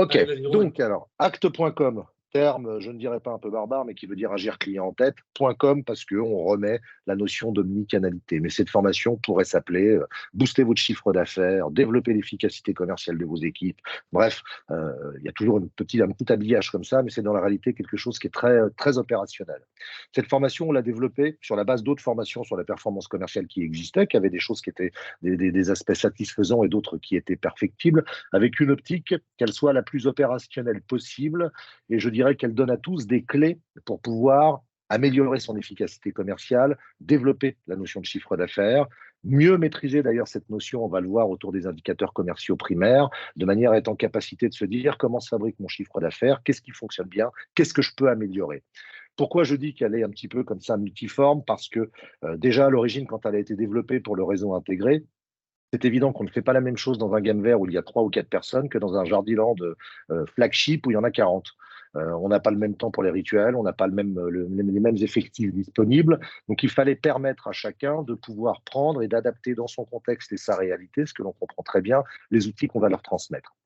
Ok, donc alors, acte.com, terme, je ne dirais pas un peu barbare, mais qui veut dire agir client en tête, .com parce qu'on remet la notion d'omnicanalité. Mais cette formation pourrait s'appeler booster votre chiffre d'affaires, développer l'efficacité commerciale de vos équipes. Bref, il y a toujours un petit habillage comme ça, mais c'est dans la réalité quelque chose qui est très opérationnel. Cette formation, on l'a développée sur la base d'autres formations sur la performance commerciale qui existaient, qui avaient des choses qui étaient des aspects satisfaisants et d'autres qui étaient perfectibles, avec une optique qu'elle soit la plus opérationnelle possible. Et je dirais qu'elle donne à tous des clés pour pouvoir améliorer son efficacité commerciale, développer la notion de chiffre d'affaires, mieux maîtriser d'ailleurs cette notion, on va le voir autour des indicateurs commerciaux primaires, de manière à être en capacité de se dire comment se fabrique mon chiffre d'affaires, qu'est-ce qui fonctionne bien, qu'est-ce que je peux améliorer. Pourquoi je dis qu'elle est un petit peu comme ça multiforme? Parce que déjà à l'origine, quand elle a été développée pour le réseau intégré, c'est évident qu'on ne fait pas la même chose dans un game vert où il y a 3 ou 4 personnes que dans un Jardiland flagship où il y en a 40. On n'a pas le même temps pour les rituels, on n'a pas les mêmes effectifs disponibles. Donc, il fallait permettre à chacun de pouvoir prendre et d'adapter dans son contexte et sa réalité, ce que l'on comprend très bien, les outils qu'on va leur transmettre.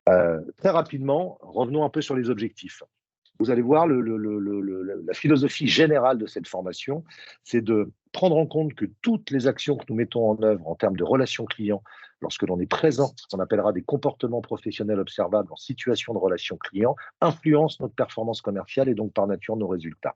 Très rapidement, revenons un peu sur les objectifs. Vous allez voir, la philosophie générale de cette formation, c'est de prendre en compte que toutes les actions que nous mettons en œuvre en termes de relations clients, lorsque l'on est présent, ce qu'on appellera des comportements professionnels observables en situation de relation client, influencent notre performance commerciale et donc par nature nos résultats.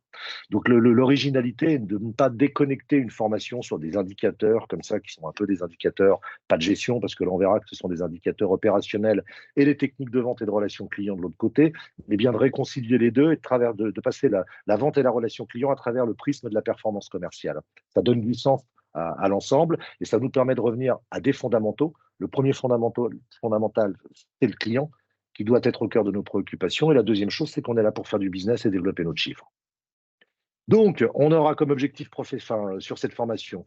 Donc l'originalité est de ne pas déconnecter une formation sur des indicateurs comme ça, qui sont un peu des indicateurs, pas de gestion, parce que là on verra que ce sont des indicateurs opérationnels et les techniques de vente et de relation client de l'autre côté, mais bien de réconcilier les deux et de passer la vente et la relation client à travers le prisme de la performance commerciale. Ça donne du sens à l'ensemble et ça nous permet de revenir à des fondamentaux. Le premier fondamental, c'est le client qui doit être au cœur de nos préoccupations. Et la deuxième chose, c'est qu'on est là pour faire du business et développer notre chiffre. Donc, on aura comme objectif sur cette formation,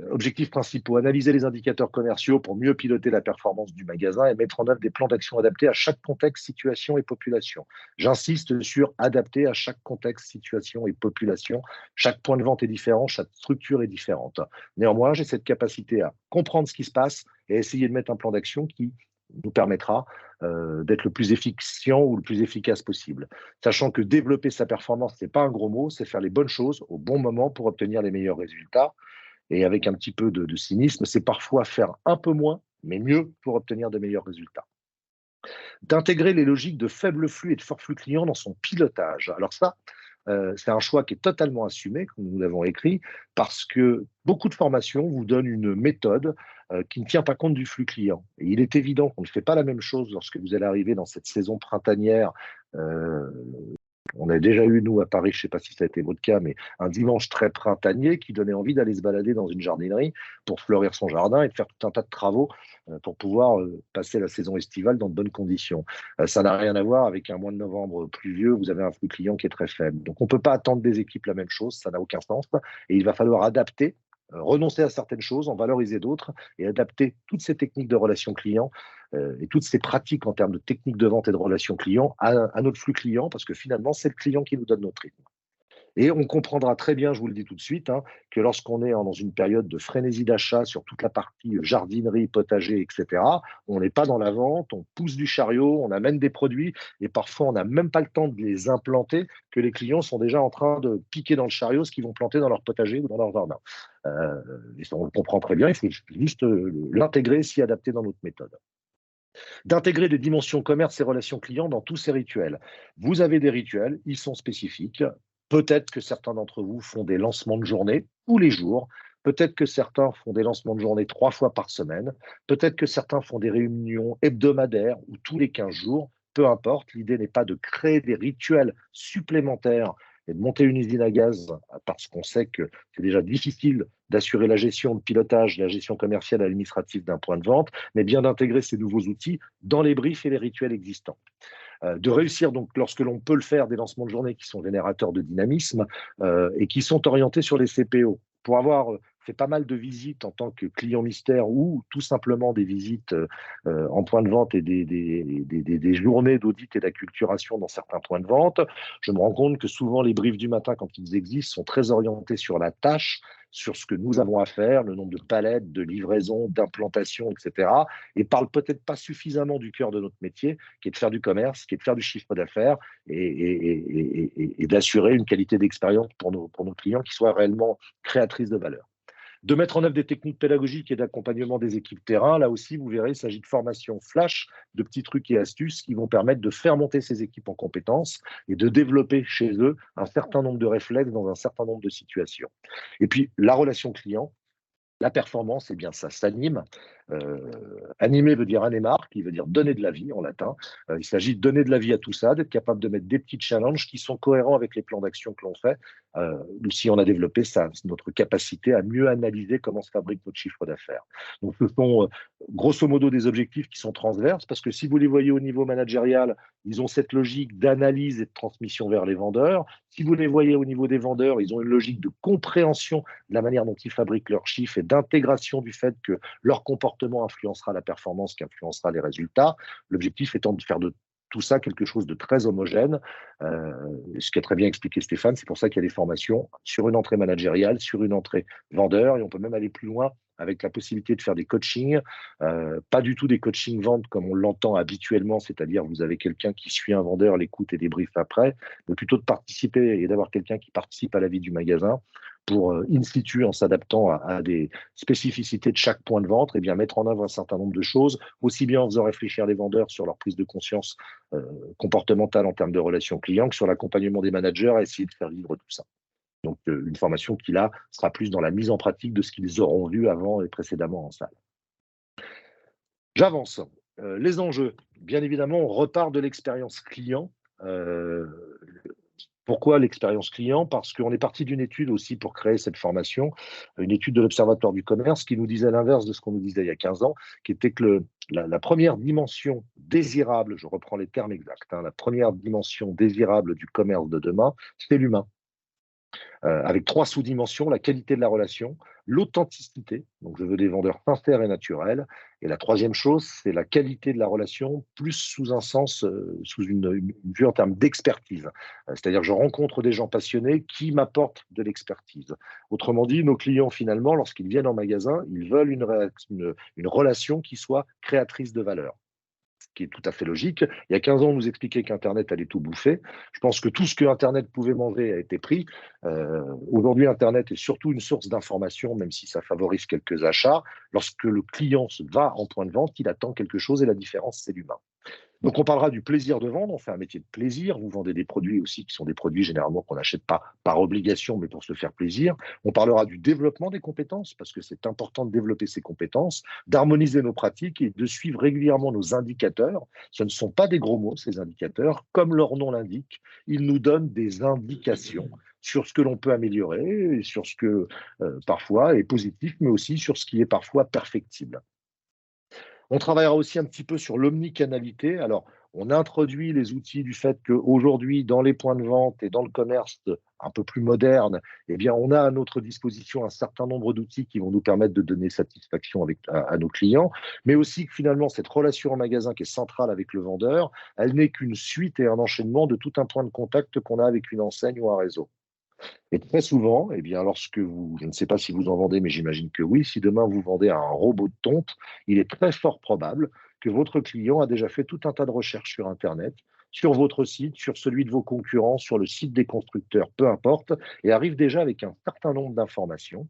objectifs principaux, analyser les indicateurs commerciaux pour mieux piloter la performance du magasin et mettre en œuvre des plans d'action adaptés à chaque contexte, situation et population. J'insiste sur adapter à chaque contexte, situation et population. Chaque point de vente est différent, chaque structure est différente. Néanmoins, j'ai cette capacité à comprendre ce qui se passe et à essayer de mettre un plan d'action qui nous permettra d'être le plus efficient ou le plus efficace possible. Sachant que développer sa performance, ce n'est pas un gros mot, c'est faire les bonnes choses au bon moment pour obtenir les meilleurs résultats. Et avec un petit peu de cynisme, c'est parfois faire un peu moins, mais mieux pour obtenir de meilleurs résultats. D'intégrer les logiques de faible flux et de fort flux client dans son pilotage. Alors ça, c'est un choix qui est totalement assumé, comme nous l'avons écrit, parce que beaucoup de formations vous donnent une méthode qui ne tient pas compte du flux client. Et il est évident qu'on ne fait pas la même chose lorsque vous allez arriver dans cette saison printanière. On a déjà eu, nous, à Paris, je ne sais pas si ça a été votre cas, mais un dimanche très printanier qui donnait envie d'aller se balader dans une jardinerie pour fleurir son jardin et de faire tout un tas de travaux pour pouvoir passer la saison estivale dans de bonnes conditions. Ça n'a rien à voir avec un mois de novembre pluvieux, vous avez un flux client qui est très faible. Donc, on ne peut pas attendre des équipes la même chose, ça n'a aucun sens. Et il va falloir adapter, renoncer à certaines choses, en valoriser d'autres et adapter toutes ces techniques de relations clients et toutes ces pratiques en termes de techniques de vente et de relations clients à notre flux client, parce que finalement, c'est le client qui nous donne notre rythme. Et on comprendra très bien, je vous le dis tout de suite, que lorsqu'on est dans une période de frénésie d'achat sur toute la partie jardinerie, potager, etc., on n'est pas dans la vente, on pousse du chariot, on amène des produits, et parfois on n'a même pas le temps de les implanter, que les clients sont déjà en train de piquer dans le chariot ce qu'ils vont planter dans leur potager ou dans leur jardin. On le comprend très bien, il faut juste l'intégrer, s'y adapter dans notre méthode. D'intégrer des dimensions commerce et relations clients dans tous ces rituels. Vous avez des rituels, ils sont spécifiques. Peut-être que certains d'entre vous font des lancements de journée tous les jours. Peut-être que certains font des lancements de journée 3 fois par semaine. Peut-être que certains font des réunions hebdomadaires ou tous les 15 jours. Peu importe, l'idée n'est pas de créer des rituels supplémentaires et de monter une usine à gaz parce qu'on sait que c'est déjà difficile d'assurer la gestion, de pilotage, la gestion commerciale et administrative d'un point de vente, mais bien d'intégrer ces nouveaux outils dans les briefs et les rituels existants. De réussir donc, lorsque l'on peut le faire, des lancements de journée qui sont générateurs de dynamisme et qui sont orientés sur les CPO. Pour avoir fait pas mal de visites en tant que client mystère ou tout simplement des visites en point de vente et des journées d'audit et d'acculturation dans certains points de vente, je me rends compte que souvent les briefs du matin, quand ils existent, sont très orientés sur la tâche, sur ce que nous avons à faire, le nombre de palettes, de livraisons, d'implantations, etc. Et parlent peut-être pas suffisamment du cœur de notre métier, qui est de faire du commerce, qui est de faire du chiffre d'affaires et d'assurer une qualité d'expérience pour nos clients qui soit réellement créatrice de valeur. De mettre en œuvre des techniques pédagogiques et d'accompagnement des équipes terrain. Là aussi, vous verrez, il s'agit de formation flash, de petits trucs et astuces qui vont permettre de faire monter ces équipes en compétences et de développer chez eux un certain nombre de réflexes dans un certain nombre de situations. Et puis, la relation client, la performance, eh bien, ça s'anime. Animer veut dire anemar, qui veut dire donner de la vie en latin. Il s'agit de donner de la vie à tout ça, d'être capable de mettre des petits challenges qui sont cohérents avec les plans d'action que l'on fait. Si on a développé ça, notre capacité à mieux analyser comment se fabrique notre chiffre d'affaires. Donc, ce sont grosso modo des objectifs qui sont transverses, parce que si vous les voyez au niveau managérial, ils ont cette logique d'analyse et de transmission vers les vendeurs. Si vous les voyez au niveau des vendeurs, ils ont une logique de compréhension de la manière dont ils fabriquent leurs chiffres et d'intégration du fait que leur comportement influencera la performance, qui influencera les résultats. L'objectif étant de faire de tout ça quelque chose de très homogène. Ce qu'a très bien expliqué Stéphane, c'est pour ça qu'il y a des formations sur une entrée managériale, sur une entrée vendeur, et on peut même aller plus loin avec la possibilité de faire des coachings, pas du tout des coachings ventes comme on l'entend habituellement, c'est-à-dire vous avez quelqu'un qui suit un vendeur, l'écoute et débrief après, mais plutôt de participer et d'avoir quelqu'un qui participe à la vie du magasin pour, in situ, en s'adaptant à des spécificités de chaque point de vente, et bien mettre en œuvre un certain nombre de choses, aussi bien en faisant réfléchir les vendeurs sur leur prise de conscience comportementale en termes de relations clients que sur l'accompagnement des managers à essayer de faire vivre tout ça. Donc, une formation qui, là, sera plus dans la mise en pratique de ce qu'ils auront vu avant et précédemment en salle. J'avance. Les enjeux. Bien évidemment, on repart de l'expérience client. Pourquoi l'expérience client? Parce qu'on est parti d'une étude aussi pour créer cette formation, une étude de l'Observatoire du commerce qui nous disait l'inverse de ce qu'on nous disait il y a 15 ans, qui était que la première dimension désirable, je reprends les termes exacts, hein, la première dimension désirable du commerce de demain, c'est l'humain. Avec 3 sous-dimensions, la qualité de la relation, l'authenticité, donc je veux des vendeurs sincères et naturels, et la troisième chose, c'est la qualité de la relation, plus sous un sens, sous une vue en termes d'expertise. C'est-à-dire je rencontre des gens passionnés qui m'apportent de l'expertise. Autrement dit, nos clients finalement, lorsqu'ils viennent en magasin, ils veulent une relation qui soit créatrice de valeur, ce qui est tout à fait logique. Il y a 15 ans, on nous expliquait qu'Internet allait tout bouffer. Je pense que tout ce que Internet pouvait manger a été pris. Aujourd'hui, Internet est surtout une source d'information, même si ça favorise quelques achats. Lorsque le client se va en point de vente, il attend quelque chose et la différence, c'est l'humain. Donc, on parlera du plaisir de vendre. On fait un métier de plaisir. Vous vendez des produits aussi qui sont des produits généralement qu'on n'achète pas par obligation, mais pour se faire plaisir. On parlera du développement des compétences, parce que c'est important de développer ces compétences, d'harmoniser nos pratiques et de suivre régulièrement nos indicateurs. Ce ne sont pas des gros mots, ces indicateurs. Comme leur nom l'indique, ils nous donnent des indications sur ce que l'on peut améliorer, et sur ce que parfois est positif, mais aussi sur ce qui est parfois perfectible. On travaillera aussi un petit peu sur l'omnicanalité. Alors, on introduit les outils du fait qu'aujourd'hui, dans les points de vente et dans le commerce un peu plus moderne, eh bien, on a à notre disposition un certain nombre d'outils qui vont nous permettre de donner satisfaction à nos clients, mais aussi que finalement, cette relation en magasin qui est centrale avec le vendeur, elle n'est qu'une suite et un enchaînement de tout un point de contact qu'on a avec une enseigne ou un réseau. Et très souvent, eh bien, lorsque vous, je ne sais pas si vous en vendez, mais j'imagine que oui, si demain vous vendez à un robot de tonte, il est très fort probable que votre client a déjà fait tout un tas de recherches sur Internet, sur votre site, sur celui de vos concurrents, sur le site des constructeurs, peu importe, et arrive déjà avec un certain nombre d'informations.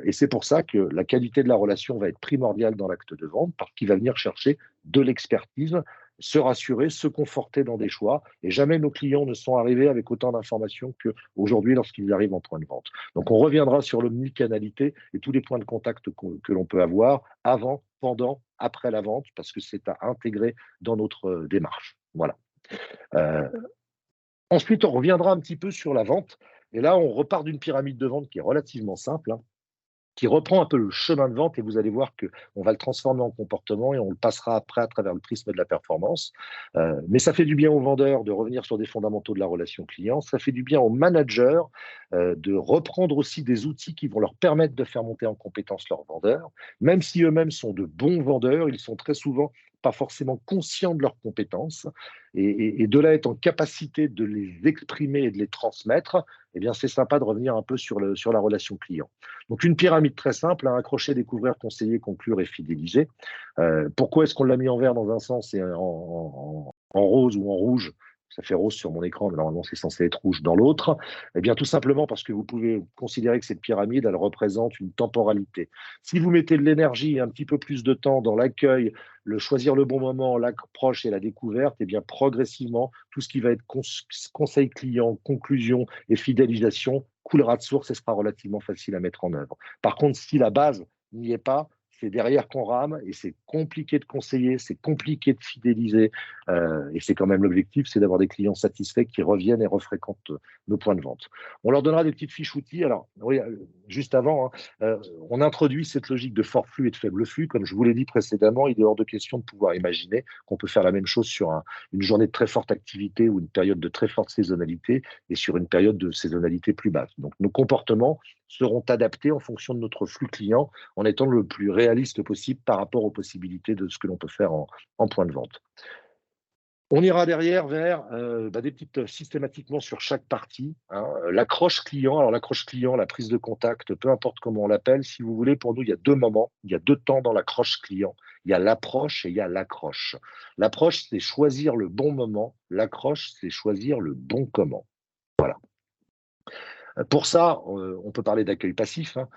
Et c'est pour ça que la qualité de la relation va être primordiale dans l'acte de vente, parce qu'il va venir chercher de l'expertise, se rassurer, se conforter dans des choix. Et jamais nos clients ne sont arrivés avec autant d'informations qu'aujourd'hui lorsqu'ils arrivent en point de vente. Donc on reviendra sur l'omnicanalité et tous les points de contact que l'on peut avoir avant, pendant, après la vente, parce que c'est à intégrer dans notre démarche. Voilà. Euh, Ensuite, on reviendra un petit peu sur la vente. Et là, on repart d'une pyramide de vente qui est relativement simple, hein. qui reprend un peu le chemin de vente et vous allez voir qu'on va le transformer en comportement et on le passera après à travers le prisme de la performance. Mais ça fait du bien aux vendeurs de revenir sur des fondamentaux de la relation client. Ça fait du bien aux managers de reprendre aussi des outils qui vont leur permettre de faire monter en compétence leurs vendeurs. Même si eux-mêmes sont de bons vendeurs, ils sont très souvent pas forcément conscients de leurs compétences et de là être en capacité de les exprimer et de les transmettre, eh bien c'est sympa de revenir un peu sur la relation client. Donc une pyramide très simple, hein, accrocher, découvrir, conseiller, conclure et fidéliser. Pourquoi est-ce qu'on l'a mis en vert dans un sens et en rose ou en rouge? Ça fait rose sur mon écran, mais normalement c'est censé être rouge dans l'autre. Eh bien tout simplement parce que vous pouvez considérer que cette pyramide, elle représente une temporalité. Si vous mettez de l'énergie et un petit peu plus de temps dans l'accueil, le choisir le bon moment, l'approche et la découverte, eh bien progressivement, tout ce qui va être conseil client, conclusion et fidélisation coulera de source et sera relativement facile à mettre en œuvre. Par contre, si la base n'y est pas, c'est derrière qu'on rame et c'est compliqué de conseiller, c'est compliqué de fidéliser. Et c'est quand même l'objectif, c'est d'avoir des clients satisfaits qui reviennent et refréquentent nos points de vente. On leur donnera des petites fiches outils. Alors, oui, juste avant, hein, on introduit cette logique de fort flux et de faible flux. Comme je vous l'ai dit précédemment, il est hors de question de pouvoir imaginer qu'on peut faire la même chose sur une journée de très forte activité ou une période de très forte saisonnalité et sur une période de saisonnalité plus basse. Donc, nos comportements seront adaptés en fonction de notre flux client en étant le plus réaliste possible par rapport aux possibilités de ce que l'on peut faire en point de vente. On ira derrière vers des petites systématiquement sur chaque partie, hein, l'accroche client. Alors l'accroche client, la prise de contact, peu importe comment on l'appelle, si vous voulez, pour nous, il y a deux moments, il y a deux temps dans l'accroche client. Il y a l'approche et il y a l'accroche. L'approche, c'est choisir le bon moment. L'accroche, c'est choisir le bon comment. Voilà. Pour ça, on peut parler d'accueil passif, hein.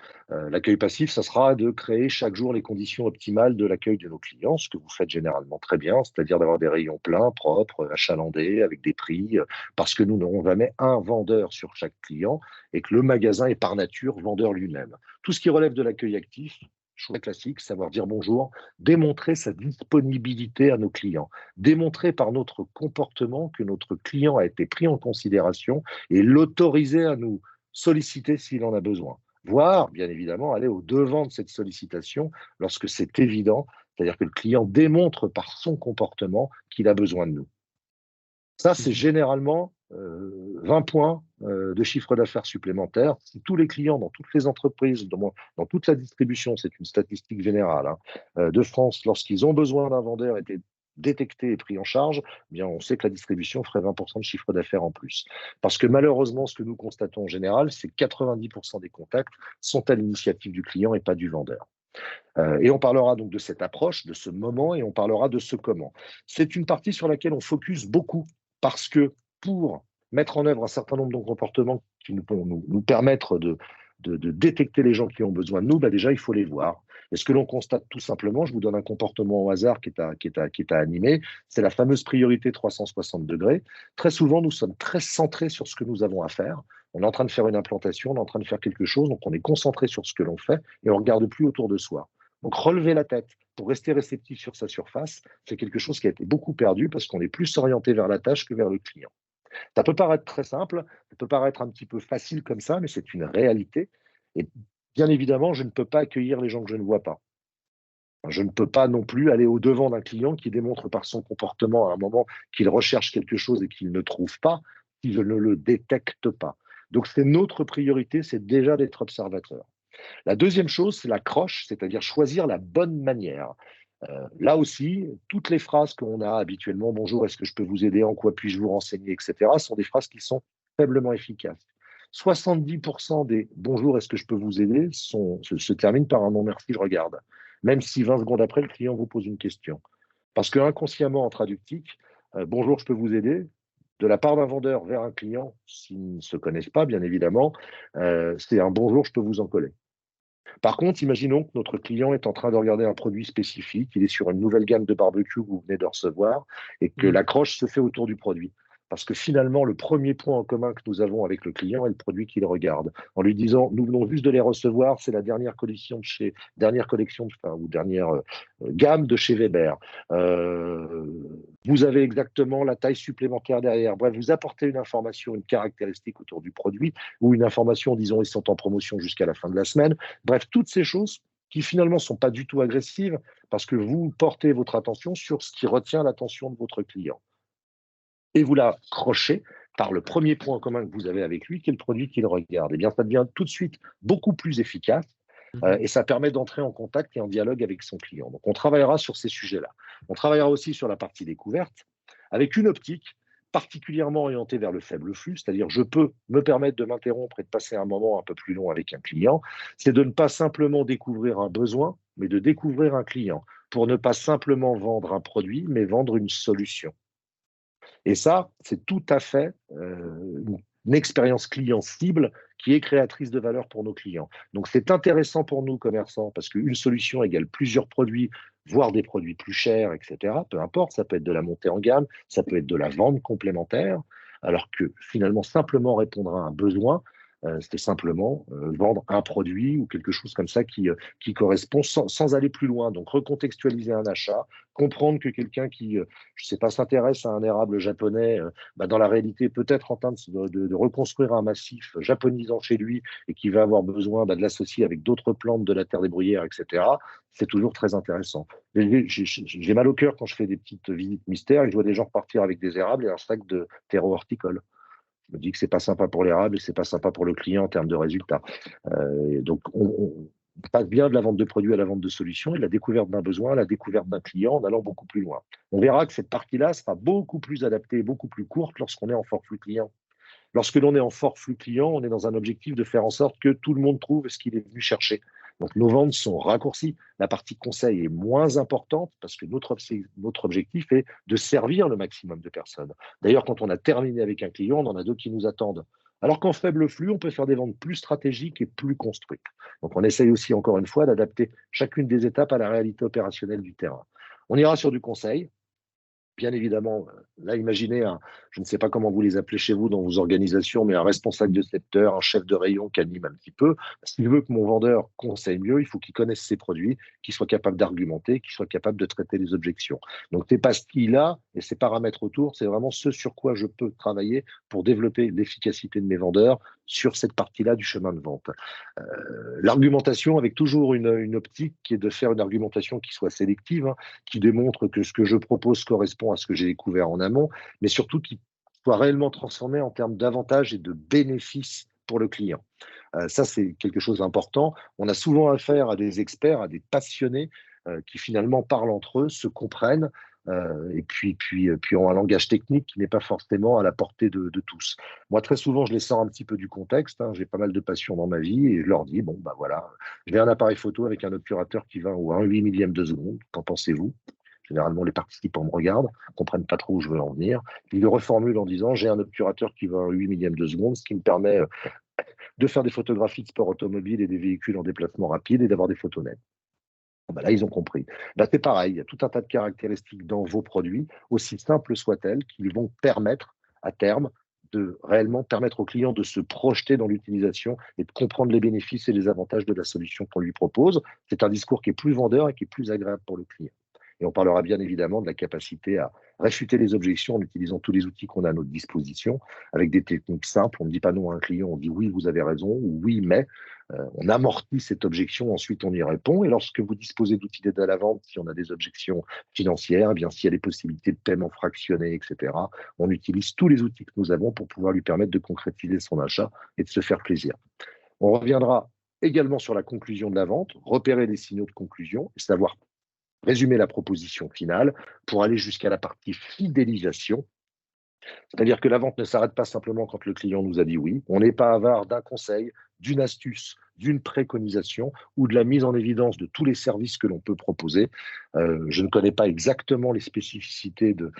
L'accueil passif, ça sera de créer chaque jour les conditions optimales de l'accueil de nos clients, ce que vous faites généralement très bien, c'est-à-dire d'avoir des rayons pleins, propres, achalandés, avec des prix, parce que nous n'aurons jamais un vendeur sur chaque client et que le magasin est par nature vendeur lui-même. Tout ce qui relève de l'accueil actif, chose classique, savoir dire bonjour, démontrer sa disponibilité à nos clients, démontrer par notre comportement que notre client a été pris en considération et l'autoriser à nous solliciter s'il en a besoin. Voire, bien évidemment, aller au-devant de cette sollicitation lorsque c'est évident, c'est-à-dire que le client démontre par son comportement qu'il a besoin de nous. Ça, c'est généralement 20 points de chiffre d'affaires supplémentaire. Si tous les clients dans toutes les entreprises, dans toute la distribution, c'est une statistique générale, hein, de France, lorsqu'ils ont besoin d'un vendeur, étaient détectés et pris en charge, eh bien, on sait que la distribution ferait 20% de chiffre d'affaires en plus. Parce que malheureusement, ce que nous constatons en général, c'est que 90% des contacts sont à l'initiative du client et pas du vendeur. Et on parlera donc de cette approche, de ce moment, et on parlera de ce comment. C'est une partie sur laquelle on focus beaucoup parce que pour mettre en œuvre un certain nombre de comportements qui nous permettre de détecter les gens qui ont besoin de nous, déjà, il faut les voir. Et ce que l'on constate tout simplement, je vous donne un comportement au hasard qui est à animer, c'est la fameuse priorité 360 degrés. Très souvent, nous sommes très centrés sur ce que nous avons à faire. On est en train de faire une implantation, on est en train de faire quelque chose, donc on est concentré sur ce que l'on fait et on ne regarde plus autour de soi. Donc relever la tête pour rester réceptif sur sa surface, c'est quelque chose qui a été beaucoup perdu parce qu'on est plus orienté vers la tâche que vers le client. Ça peut paraître très simple, ça peut paraître un petit peu facile comme ça, mais c'est une réalité. Et bien évidemment, je ne peux pas accueillir les gens que je ne vois pas. Je ne peux pas non plus aller au-devant d'un client qui démontre par son comportement à un moment qu'il recherche quelque chose et qu'il ne trouve pas, si je ne le détecte pas. Donc c'est notre priorité, c'est déjà d'être observateur. La deuxième chose, c'est l'accroche, c'est-à-dire choisir la bonne manière. Là aussi, toutes les phrases qu'on a habituellement, bonjour, est-ce que je peux vous aider, en quoi puis-je vous renseigner, etc., sont des phrases qui sont faiblement efficaces. 70% des bonjour, est-ce que je peux vous aider se terminent par un non merci, je regarde. Même si 20 secondes après, le client vous pose une question. Parce que inconsciemment, en traductique, bonjour, je peux vous aider, de la part d'un vendeur vers un client, s'ils ne se connaissent pas, bien évidemment, c'est un bonjour, je peux vous en coller. Par contre, imaginons que notre client est en train de regarder un produit spécifique, il est sur une nouvelle gamme de barbecue que vous venez de recevoir et que l'accroche se fait autour du produit. Parce que finalement, le premier point en commun que nous avons avec le client est le produit qu'il regarde. En lui disant, nous venons juste de les recevoir, c'est la dernière collection de chez, dernière collection, enfin, ou dernière gamme de chez Weber. Euh, vous avez exactement la taille supplémentaire derrière. Bref, vous apportez une information, une caractéristique autour du produit, ou une information, disons, ils sont en promotion jusqu'à la fin de la semaine. Bref, toutes ces choses qui finalement ne sont pas du tout agressives, parce que vous portez votre attention sur ce qui retient l'attention de votre client. Et vous l'accrochez par le premier point en commun que vous avez avec lui, qui est le produit qu'il regarde. Eh bien, ça devient tout de suite beaucoup plus efficace et ça permet d'entrer en contact et en dialogue avec son client. Donc, on travaillera sur ces sujets-là. On travaillera aussi sur la partie découverte avec une optique particulièrement orientée vers le faible flux, c'est-à-dire je peux me permettre de m'interrompre et de passer un moment un peu plus long avec un client. C'est de ne pas simplement découvrir un besoin, mais de découvrir un client pour ne pas simplement vendre un produit, mais vendre une solution. Et ça, c'est tout à fait une expérience client cible qui est créatrice de valeur pour nos clients. Donc, c'est intéressant pour nous, commerçants, parce qu'une solution égale plusieurs produits, voire des produits plus chers, etc. Peu importe, ça peut être de la montée en gamme, ça peut être de la vente complémentaire, alors que finalement, simplement répondre à un besoin, c'est simplement vendre un produit ou quelque chose comme ça qui correspond sans aller plus loin. Donc, recontextualiser un achat, comprendre que quelqu'un qui, je ne sais pas, s'intéresse à un érable japonais, dans la réalité, peut-être en train de reconstruire un massif japonisant chez lui et qui va avoir besoin de l'associer avec d'autres plantes de la terre des bruyères, etc., c'est toujours très intéressant. J'ai mal au cœur quand je fais des petites visites mystères et je vois des gens repartir avec des érables et un sac de terreau horticole. Je me dis que c'est pas sympa pour l'érable et c'est pas sympa pour le client en termes de résultats. Donc, on passe bien de la vente de produits à la vente de solutions et de la découverte d'un besoin à la découverte d'un client en allant beaucoup plus loin. On verra que cette partie-là sera beaucoup plus adaptée et beaucoup plus courte lorsqu'on est en fort flux client. Lorsque l'on est en fort flux client, on est dans un objectif de faire en sorte que tout le monde trouve ce qu'il est venu chercher. Donc nos ventes sont raccourcies. La partie conseil est moins importante parce que notre objectif est de servir le maximum de personnes. D'ailleurs, quand on a terminé avec un client, on en a d'autres qui nous attendent. Alors qu'en faible flux, on peut faire des ventes plus stratégiques et plus construites. Donc on essaye aussi, encore une fois, d'adapter chacune des étapes à la réalité opérationnelle du terrain. On ira sur du conseil, bien évidemment, là, imaginez, je ne sais pas comment vous les appelez chez vous dans vos organisations, mais un responsable de secteur, un chef de rayon qui anime un petit peu. S'il veut que mon vendeur conseille mieux, il faut qu'il connaisse ses produits, qu'il soit capable d'argumenter, qu'il soit capable de traiter les objections. Donc, c'est pas ce qu'il a et ses paramètres autour, c'est vraiment ce sur quoi je peux travailler pour développer l'efficacité de mes vendeurs sur cette partie-là du chemin de vente. L'argumentation avec toujours une optique qui est de faire une argumentation qui soit sélective, hein, qui démontre que ce que je propose correspond à ce que j'ai découvert en amont, mais surtout qui soit réellement transformé en termes d'avantages et de bénéfices pour le client. Ça, c'est quelque chose d'important. On a souvent affaire à des experts, à des passionnés qui finalement parlent entre eux, se comprennent, et puis ont un langage technique qui n'est pas forcément à la portée de tous. Moi, très souvent, je les sors un petit peu du contexte. Hein. J'ai pas mal de passion dans ma vie et je leur dis, bon, bah voilà, j'ai un appareil photo avec un obturateur qui va à un 8 millième de seconde. Qu'en pensez-vous? Généralement, les participants me regardent, ne comprennent pas trop où je veux en venir. Ils le reformulent en disant, j'ai un obturateur qui va à 8 millième de seconde, ce qui me permet de faire des photographies de sport automobile et des véhicules en déplacement rapide et d'avoir des photos nettes. Ben là, ils ont compris. Ben, c'est pareil, il y a tout un tas de caractéristiques dans vos produits, aussi simples soient-elles, qui vont permettre à terme de réellement permettre au client de se projeter dans l'utilisation et de comprendre les bénéfices et les avantages de la solution qu'on lui propose. C'est un discours qui est plus vendeur et qui est plus agréable pour le client. Et on parlera bien évidemment de la capacité à réfuter les objections en utilisant tous les outils qu'on a à notre disposition, avec des techniques simples. On ne dit pas non à un client, on dit oui, vous avez raison, ou oui, mais on amortit cette objection, ensuite on y répond. Et lorsque vous disposez d'outils d'aide à la vente, si on a des objections financières, eh bien s'il y a des possibilités de paiement fractionné, etc., on utilise tous les outils que nous avons pour pouvoir lui permettre de concrétiser son achat et de se faire plaisir. On reviendra également sur la conclusion de la vente, repérer les signaux de conclusion et savoir résumer la proposition finale pour aller jusqu'à la partie fidélisation. C'est-à-dire que la vente ne s'arrête pas simplement quand le client nous a dit oui. On n'est pas avare d'un conseil, d'une astuce, d'une préconisation ou de la mise en évidence de tous les services que l'on peut proposer. Je ne connais pas exactement les spécificités de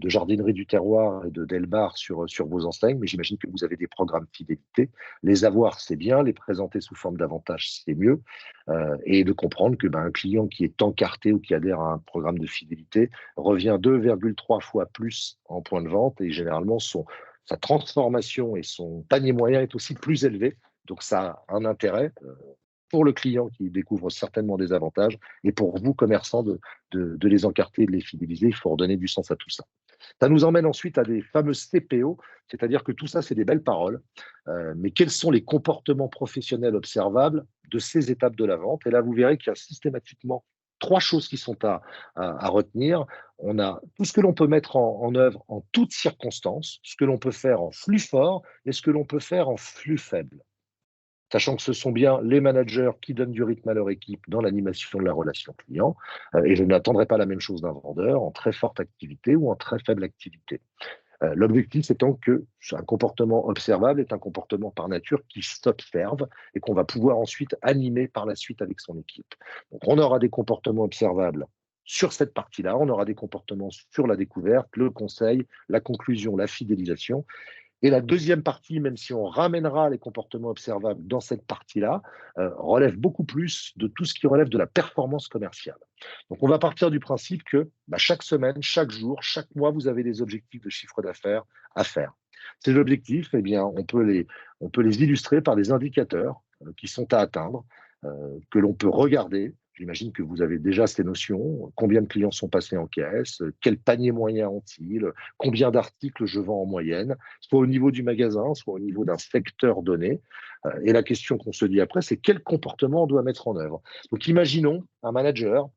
Jardinerie du Terroir et de Delbar sur vos enseignes, mais j'imagine que vous avez des programmes fidélité. Les avoir, c'est bien, les présenter sous forme d'avantage, c'est mieux. Et de comprendre que un client qui est encarté ou qui adhère à un programme de fidélité revient 2,3 fois plus en point de vente et généralement sa transformation et son panier moyen est aussi plus élevé. Donc ça a un intérêt pour le client qui découvre certainement des avantages et pour vous, commerçants, de les encarter, de les fidéliser. Il faut redonner du sens à tout ça. Ça nous emmène ensuite à des fameux CPO, c'est-à-dire que tout ça, c'est des belles paroles, mais quels sont les comportements professionnels observables de ces étapes de la vente? Et là, vous verrez qu'il y a systématiquement trois choses qui sont à retenir. On a tout ce que l'on peut mettre en œuvre en toutes circonstances, ce que l'on peut faire en flux fort et ce que l'on peut faire en flux faible. Sachant que ce sont bien les managers qui donnent du rythme à leur équipe dans l'animation de la relation client. Et je n'attendrai pas la même chose d'un vendeur en très forte activité ou en très faible activité. L'objectif étant que un comportement observable est un comportement par nature qui s'observe et qu'on va pouvoir ensuite animer par la suite avec son équipe. Donc on aura des comportements observables sur cette partie-là, on aura des comportements sur la découverte, le conseil, la conclusion, la fidélisation. Et la deuxième partie, même si on ramènera les comportements observables dans cette partie-là, relève beaucoup plus de tout ce qui relève de la performance commerciale. Donc, on va partir du principe que chaque semaine, chaque jour, chaque mois, vous avez des objectifs de chiffre d'affaires à faire. Ces objectifs, eh bien, on peut les illustrer par des indicateurs qui sont à atteindre, que l'on peut regarder. J'imagine que vous avez déjà ces notions. Combien de clients sont passés en caisse? Quel panier moyen ont-ils? Combien d'articles je vends en moyenne? Soit au niveau du magasin, soit au niveau d'un secteur donné. Et la question qu'on se dit après, c'est quel comportement on doit mettre en œuvre. Donc imaginons un manager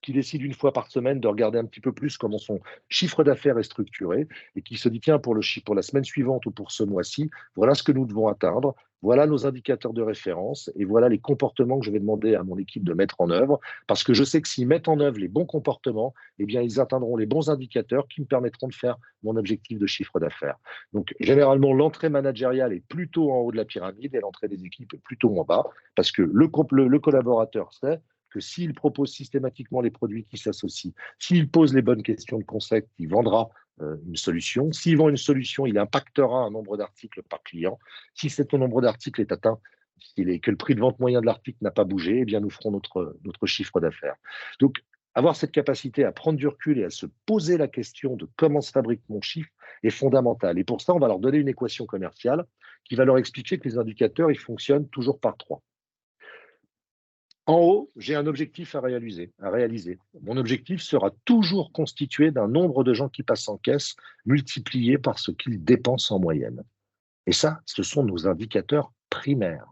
qui décide une fois par semaine de regarder un petit peu plus comment son chiffre d'affaires est structuré et qui se dit, tiens, pour la semaine suivante ou pour ce mois-ci, voilà ce que nous devons atteindre, voilà nos indicateurs de référence et voilà les comportements que je vais demander à mon équipe de mettre en œuvre, parce que je sais que s'ils mettent en œuvre les bons comportements, eh bien, ils atteindront les bons indicateurs qui me permettront de faire mon objectif de chiffre d'affaires. Donc, généralement, l'entrée managériale est plutôt en haut de la pyramide et l'entrée des équipes est plutôt en bas, parce que le collaborateur sait que s'il propose systématiquement les produits qui s'associent, s'il pose les bonnes questions de concept, il vendra une solution. S'il vend une solution, il impactera un nombre d'articles par client. Si ce nombre d'articles est atteint, que le prix de vente moyen de l'article n'a pas bougé, eh bien nous ferons notre chiffre d'affaires. Donc, avoir cette capacité à prendre du recul et à se poser la question de comment se fabrique mon chiffre est fondamental. Et pour ça, on va leur donner une équation commerciale qui va leur expliquer que les indicateurs, ils fonctionnent toujours par 3. En haut, j'ai un objectif à réaliser. Mon objectif sera toujours constitué d'un nombre de gens qui passent en caisse multiplié par ce qu'ils dépensent en moyenne. Et ça, ce sont nos indicateurs primaires.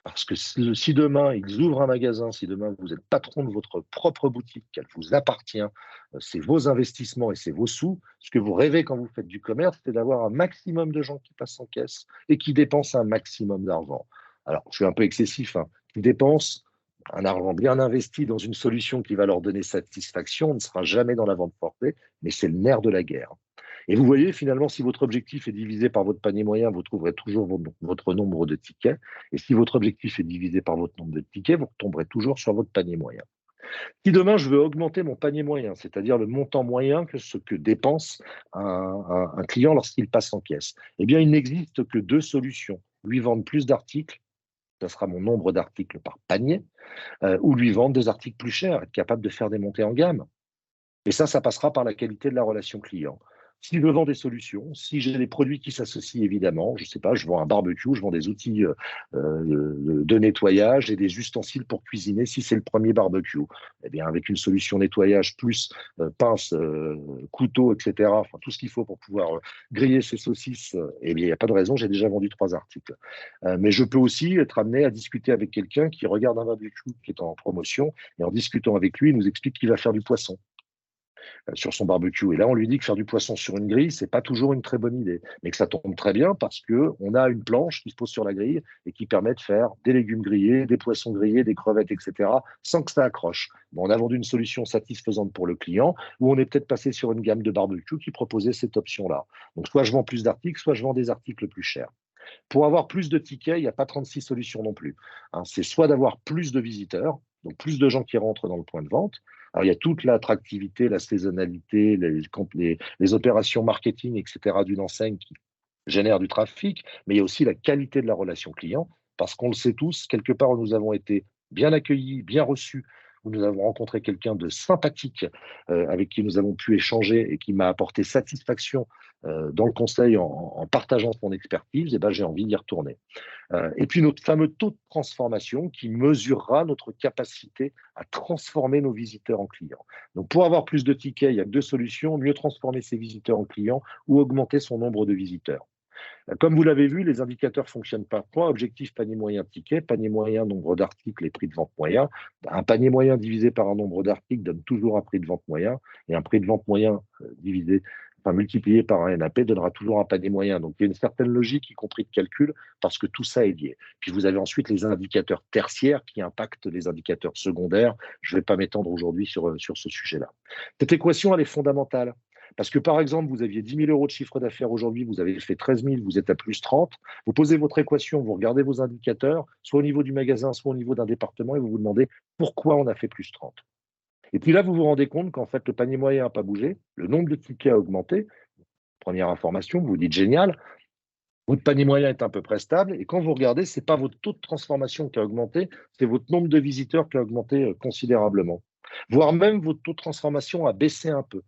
Parce que si demain, ils ouvrent un magasin, si demain, vous êtes patron de votre propre boutique, qu'elle vous appartient, c'est vos investissements et c'est vos sous, ce que vous rêvez quand vous faites du commerce, c'est d'avoir un maximum de gens qui passent en caisse et qui dépensent un maximum d'argent. Alors, je suis un peu excessif, qui dépensent un argent bien investi dans une solution qui va leur donner satisfaction, on ne sera jamais dans la vente portée, mais c'est le nerf de la guerre. Et vous voyez, finalement, si votre objectif est divisé par votre panier moyen, vous trouverez toujours votre nombre de tickets. Et si votre objectif est divisé par votre nombre de tickets, vous tomberez toujours sur votre panier moyen. Si demain, je veux augmenter mon panier moyen, c'est-à-dire le montant moyen que ce que dépense un client lorsqu'il passe en caisse, eh bien, il n'existe que 2 solutions. Lui vendre plus d'articles, ça sera mon nombre d'articles par panier, ou lui vendre des articles plus chers, être capable de faire des montées en gamme. Et ça passera par la qualité de la relation client. Si je vends des solutions, si j'ai des produits qui s'associent évidemment, je ne sais pas, je vends un barbecue, je vends des outils de nettoyage et des ustensiles pour cuisiner si c'est le premier barbecue. Eh bien, avec une solution nettoyage plus pince, couteau, etc., enfin, tout ce qu'il faut pour pouvoir griller ses saucisses, eh bien, il n'y a pas de raison, j'ai déjà vendu 3 articles. Mais je peux aussi être amené à discuter avec quelqu'un qui regarde un barbecue qui est en promotion et en discutant avec lui, il nous explique qu'il va faire du poisson sur son barbecue. Et là, on lui dit que faire du poisson sur une grille, c'est pas toujours une très bonne idée, mais que ça tombe très bien parce que on a une planche qui se pose sur la grille et qui permet de faire des légumes grillés, des poissons grillés, des crevettes, etc., sans que ça accroche. Bon, on a vendu une solution satisfaisante pour le client, ou on est peut-être passé sur une gamme de barbecue qui proposait cette option-là. Donc, soit je vends plus d'articles, soit je vends des articles plus chers. Pour avoir plus de tickets, il n'y a pas 36 solutions non plus. Hein. C'est soit d'avoir plus de visiteurs, donc plus de gens qui rentrent dans le point de vente. Alors, il y a toute l'attractivité, la saisonnalité, les opérations marketing, etc., d'une enseigne qui génèrent du trafic, mais il y a aussi la qualité de la relation client, parce qu'on le sait tous, quelque part où nous avons été bien accueillis, bien reçus, où nous avons rencontré quelqu'un de sympathique avec qui nous avons pu échanger et qui m'a apporté satisfaction dans le conseil en partageant son expertise, et ben, j'ai envie d'y retourner. Et puis notre fameux taux de transformation qui mesurera notre capacité à transformer nos visiteurs en clients. Donc pour avoir plus de tickets, il y a deux solutions, mieux transformer ses visiteurs en clients ou augmenter son nombre de visiteurs. Comme vous l'avez vu, les indicateurs fonctionnent par points. Objectif, panier moyen, ticket. Panier moyen, nombre d'articles et prix de vente moyen. Un panier moyen divisé par un nombre d'articles donne toujours un prix de vente moyen. Et un prix de vente moyen multiplié par un NAP donnera toujours un panier moyen. Donc il y a une certaine logique, y compris de calcul, parce que tout ça est lié. Puis vous avez ensuite les indicateurs tertiaires qui impactent les indicateurs secondaires. Je ne vais pas m'étendre aujourd'hui sur ce sujet-là. Cette équation, elle est fondamentale. Parce que, par exemple, vous aviez 10 000 euros de chiffre d'affaires aujourd'hui, vous avez fait 13 000, vous êtes à plus 30. Vous posez votre équation, vous regardez vos indicateurs, soit au niveau du magasin, soit au niveau d'un département, et vous vous demandez pourquoi on a fait plus 30. Et puis là, vous vous rendez compte qu'en fait, le panier moyen n'a pas bougé, le nombre de tickets a augmenté. Première information, vous vous dites génial. Votre panier moyen est à peu près stable. Et quand vous regardez, ce n'est pas votre taux de transformation qui a augmenté, c'est votre nombre de visiteurs qui a augmenté considérablement. Voire même votre taux de transformation a baissé un peu.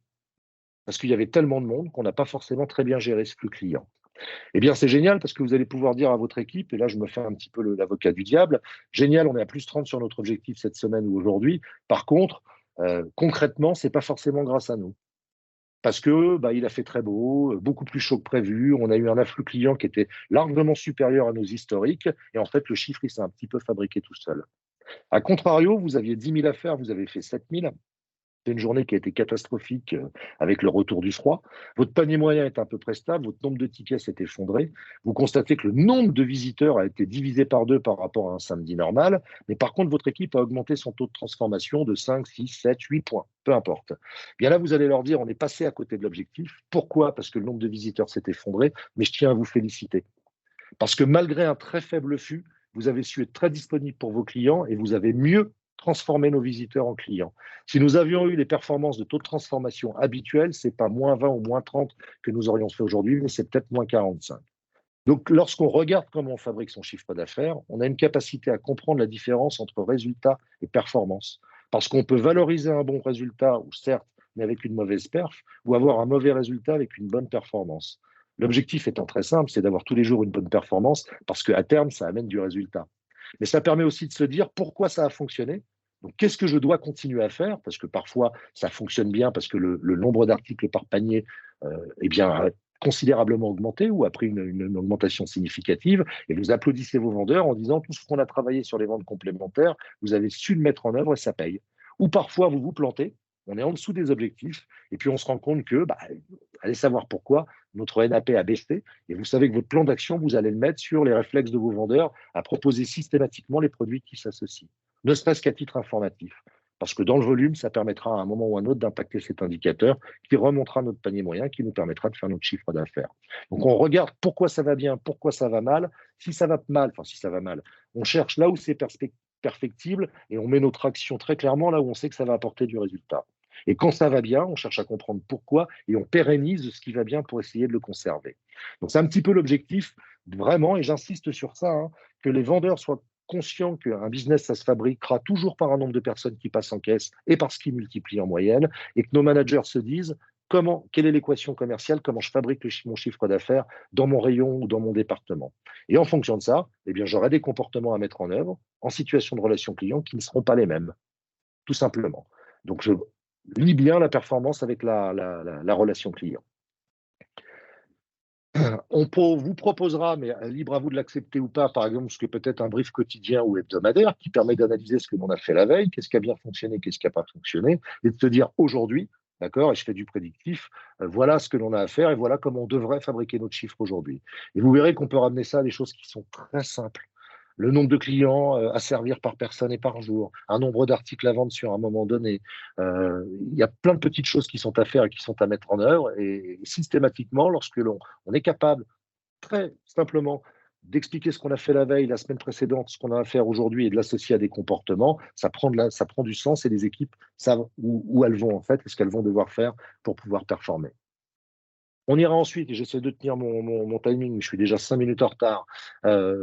Parce qu'il y avait tellement de monde qu'on n'a pas forcément très bien géré ce flux client. Eh bien, c'est génial parce que vous allez pouvoir dire à votre équipe, et là, je me fais un petit peu l'avocat du diable, génial, on est à plus 30 sur notre objectif cette semaine ou aujourd'hui. Par contre, concrètement, ce n'est pas forcément grâce à nous. Parce que il a fait très beau, beaucoup plus chaud que prévu. On a eu un afflux client qui était largement supérieur à nos historiques. Et en fait, le chiffre, il s'est un petit peu fabriqué tout seul. A contrario, vous aviez 10 000 affaires, vous avez fait 7 000. C'est une journée qui a été catastrophique avec le retour du froid. Votre panier moyen est à peu près stable, votre nombre de tickets s'est effondré. Vous constatez que le nombre de visiteurs a été divisé par 2 par rapport à un samedi normal. Mais par contre, votre équipe a augmenté son taux de transformation de 5, 6, 7, 8 points. Peu importe. Bien là, vous allez leur dire, on est passé à côté de l'objectif. Pourquoi? Parce que le nombre de visiteurs s'est effondré. Mais je tiens à vous féliciter. Parce que malgré un très faible flux, vous avez su être très disponible pour vos clients et vous avez mieux transformé nos visiteurs en clients. Si nous avions eu les performances de taux de transformation habituels, ce n'est pas moins 20 ou moins 30 que nous aurions fait aujourd'hui, mais c'est peut-être moins 45. Donc, lorsqu'on regarde comment on fabrique son chiffre d'affaires, on a une capacité à comprendre la différence entre résultat et performance. Parce qu'on peut valoriser un bon résultat, ou certes, mais avec une mauvaise perf, ou avoir un mauvais résultat avec une bonne performance. L'objectif étant très simple, c'est d'avoir tous les jours une bonne performance, parce qu'à terme, ça amène du résultat. Mais ça permet aussi de se dire pourquoi ça a fonctionné. Donc, qu'est-ce que je dois continuer à faire? Parce que parfois, ça fonctionne bien parce que le nombre d'articles par panier a considérablement augmenté ou a pris une augmentation significative. Et vous applaudissez vos vendeurs en disant tout ce qu'on a travaillé sur les ventes complémentaires, vous avez su le mettre en œuvre et ça paye. Ou parfois, vous vous plantez, on est en dessous des objectifs et puis on se rend compte que, allez savoir pourquoi, notre NAP a baissé et vous savez que votre plan d'action, vous allez le mettre sur les réflexes de vos vendeurs à proposer systématiquement les produits qui s'associent, ne serait-ce qu'à titre informatif. Parce que dans le volume, ça permettra à un moment ou à un autre d'impacter cet indicateur qui remontera notre panier moyen, qui nous permettra de faire notre chiffre d'affaires. Donc on regarde pourquoi ça va bien, pourquoi ça va mal. Si ça va mal, on cherche là où c'est perfectible et on met notre action très clairement là où on sait que ça va apporter du résultat. Et quand ça va bien, on cherche à comprendre pourquoi et on pérennise ce qui va bien pour essayer de le conserver. Donc c'est un petit peu l'objectif, vraiment, et j'insiste sur ça, hein, que les vendeurs soient conscients qu'un business, ça se fabriquera toujours par un nombre de personnes qui passent en caisse et parce qu'ils multiplient en moyenne, et que nos managers se disent quelle est l'équation commerciale, comment je fabrique mon chiffre d'affaires dans mon rayon ou dans mon département. Et en fonction de ça, j'aurai des comportements à mettre en œuvre en situation de relation client qui ne seront pas les mêmes, tout simplement. Donc, je lie bien la performance avec la relation client. On vous proposera, mais libre à vous de l'accepter ou pas, par exemple, ce que peut-être un brief quotidien ou hebdomadaire qui permet d'analyser ce que l'on a fait la veille, qu'est-ce qui a bien fonctionné, qu'est-ce qui n'a pas fonctionné, et de se dire aujourd'hui, d'accord, et je fais du prédictif, voilà ce que l'on a à faire et voilà comment on devrait fabriquer notre chiffre aujourd'hui. Et vous verrez qu'on peut ramener ça à des choses qui sont très simples. Le nombre de clients à servir par personne et par jour, un nombre d'articles à vendre sur un moment donné. Il y a plein de petites choses qui sont à faire et qui sont à mettre en œuvre. Et systématiquement, lorsque on est capable, très simplement, d'expliquer ce qu'on a fait la veille, la semaine précédente, ce qu'on a à faire aujourd'hui et de l'associer à des comportements, ça prend du sens et les équipes savent où elles vont en fait et ce qu'elles vont devoir faire pour pouvoir performer. On ira ensuite, et j'essaie de tenir mon timing, mais je suis déjà 5 minutes en retard,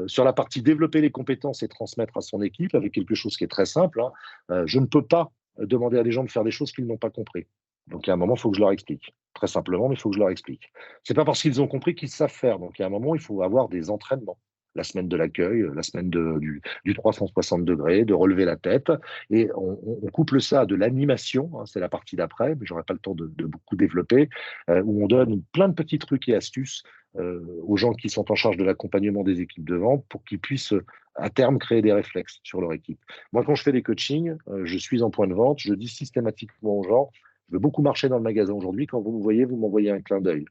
sur la partie développer les compétences et transmettre à son équipe avec quelque chose qui est très simple. Hein. Je ne peux pas demander à des gens de faire des choses qu'ils n'ont pas compris. Donc, il y a un moment, il faut que je leur explique. Très simplement, mais il faut que je leur explique. C'est pas parce qu'ils ont compris qu'ils savent faire. Donc, il y a un moment, il faut avoir des entraînements. La semaine de l'accueil, la semaine du 360 degrés, de relever la tête. Et on couple ça à de l'animation, hein, c'est la partie d'après, mais j'aurai pas le temps de beaucoup développer, où on donne plein de petits trucs et astuces aux gens qui sont en charge de l'accompagnement des équipes de vente pour qu'ils puissent à terme créer des réflexes sur leur équipe. Moi, quand je fais des coachings, je suis en point de vente, je dis systématiquement aux gens, je veux beaucoup marcher dans le magasin aujourd'hui, quand vous me voyez, vous m'envoyez un clin d'œil.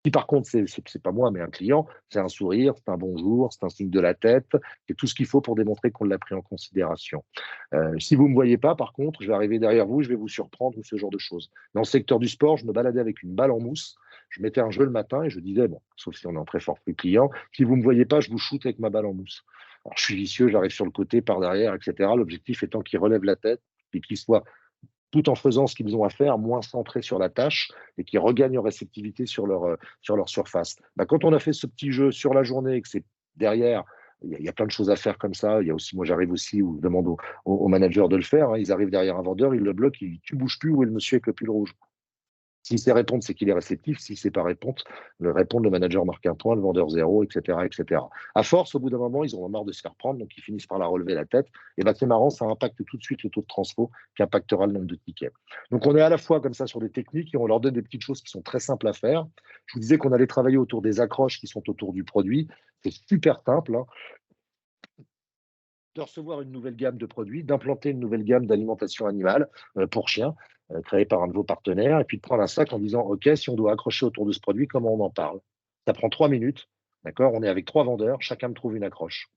Si par contre, c'est pas moi, mais un client, c'est un sourire, c'est un bonjour, c'est un signe de la tête, c'est tout ce qu'il faut pour démontrer qu'on l'a pris en considération. Si vous ne me voyez pas, par contre, je vais arriver derrière vous, je vais vous surprendre ou ce genre de choses. Dans le secteur du sport, je me baladais avec une balle en mousse, je mettais un jeu le matin et je disais, bon, sauf si on est en très fort flux client, si vous ne me voyez pas, je vous shoot avec ma balle en mousse. Alors, je suis vicieux, j'arrive sur le côté, par derrière, etc. L'objectif étant qu'ils relèvent la tête et qu'ils soient tout en faisant ce qu'ils ont à faire, moins centrés sur la tâche et qui regagnent en réceptivité sur leur surface. Bah, quand on a fait ce petit jeu sur la journée et que c'est derrière, il y a plein de choses à faire comme ça. Il y a aussi, moi j'arrive aussi, ou je demande aux managers de le faire, hein. Ils arrivent derrière un vendeur, ils le bloquent, tu bouges plus, où est le monsieur avec le pull rouge? S'il sait répondre, c'est qu'il est réceptif. S'il ne sait pas répondre, le manager marque un point, le vendeur zéro, etc., etc. À force, au bout d'un moment, ils ont marre de se faire prendre, donc ils finissent par la relever la tête. Et ben, c'est marrant, ça impacte tout de suite le taux de transfo qui impactera le nombre de tickets. Donc, on est à la fois comme ça sur des techniques et on leur donne des petites choses qui sont très simples à faire. Je vous disais qu'on allait travailler autour des accroches qui sont autour du produit. C'est super simple, hein, de recevoir une nouvelle gamme de produits, d'implanter une nouvelle gamme d'alimentation animale pour chiens, créée par un de vos partenaires, et puis de prendre un sac en disant, OK, si on doit accrocher autour de ce produit, comment on en parle? Ça prend 3 minutes, d'accord? On est avec 3 vendeurs, chacun me trouve une accroche.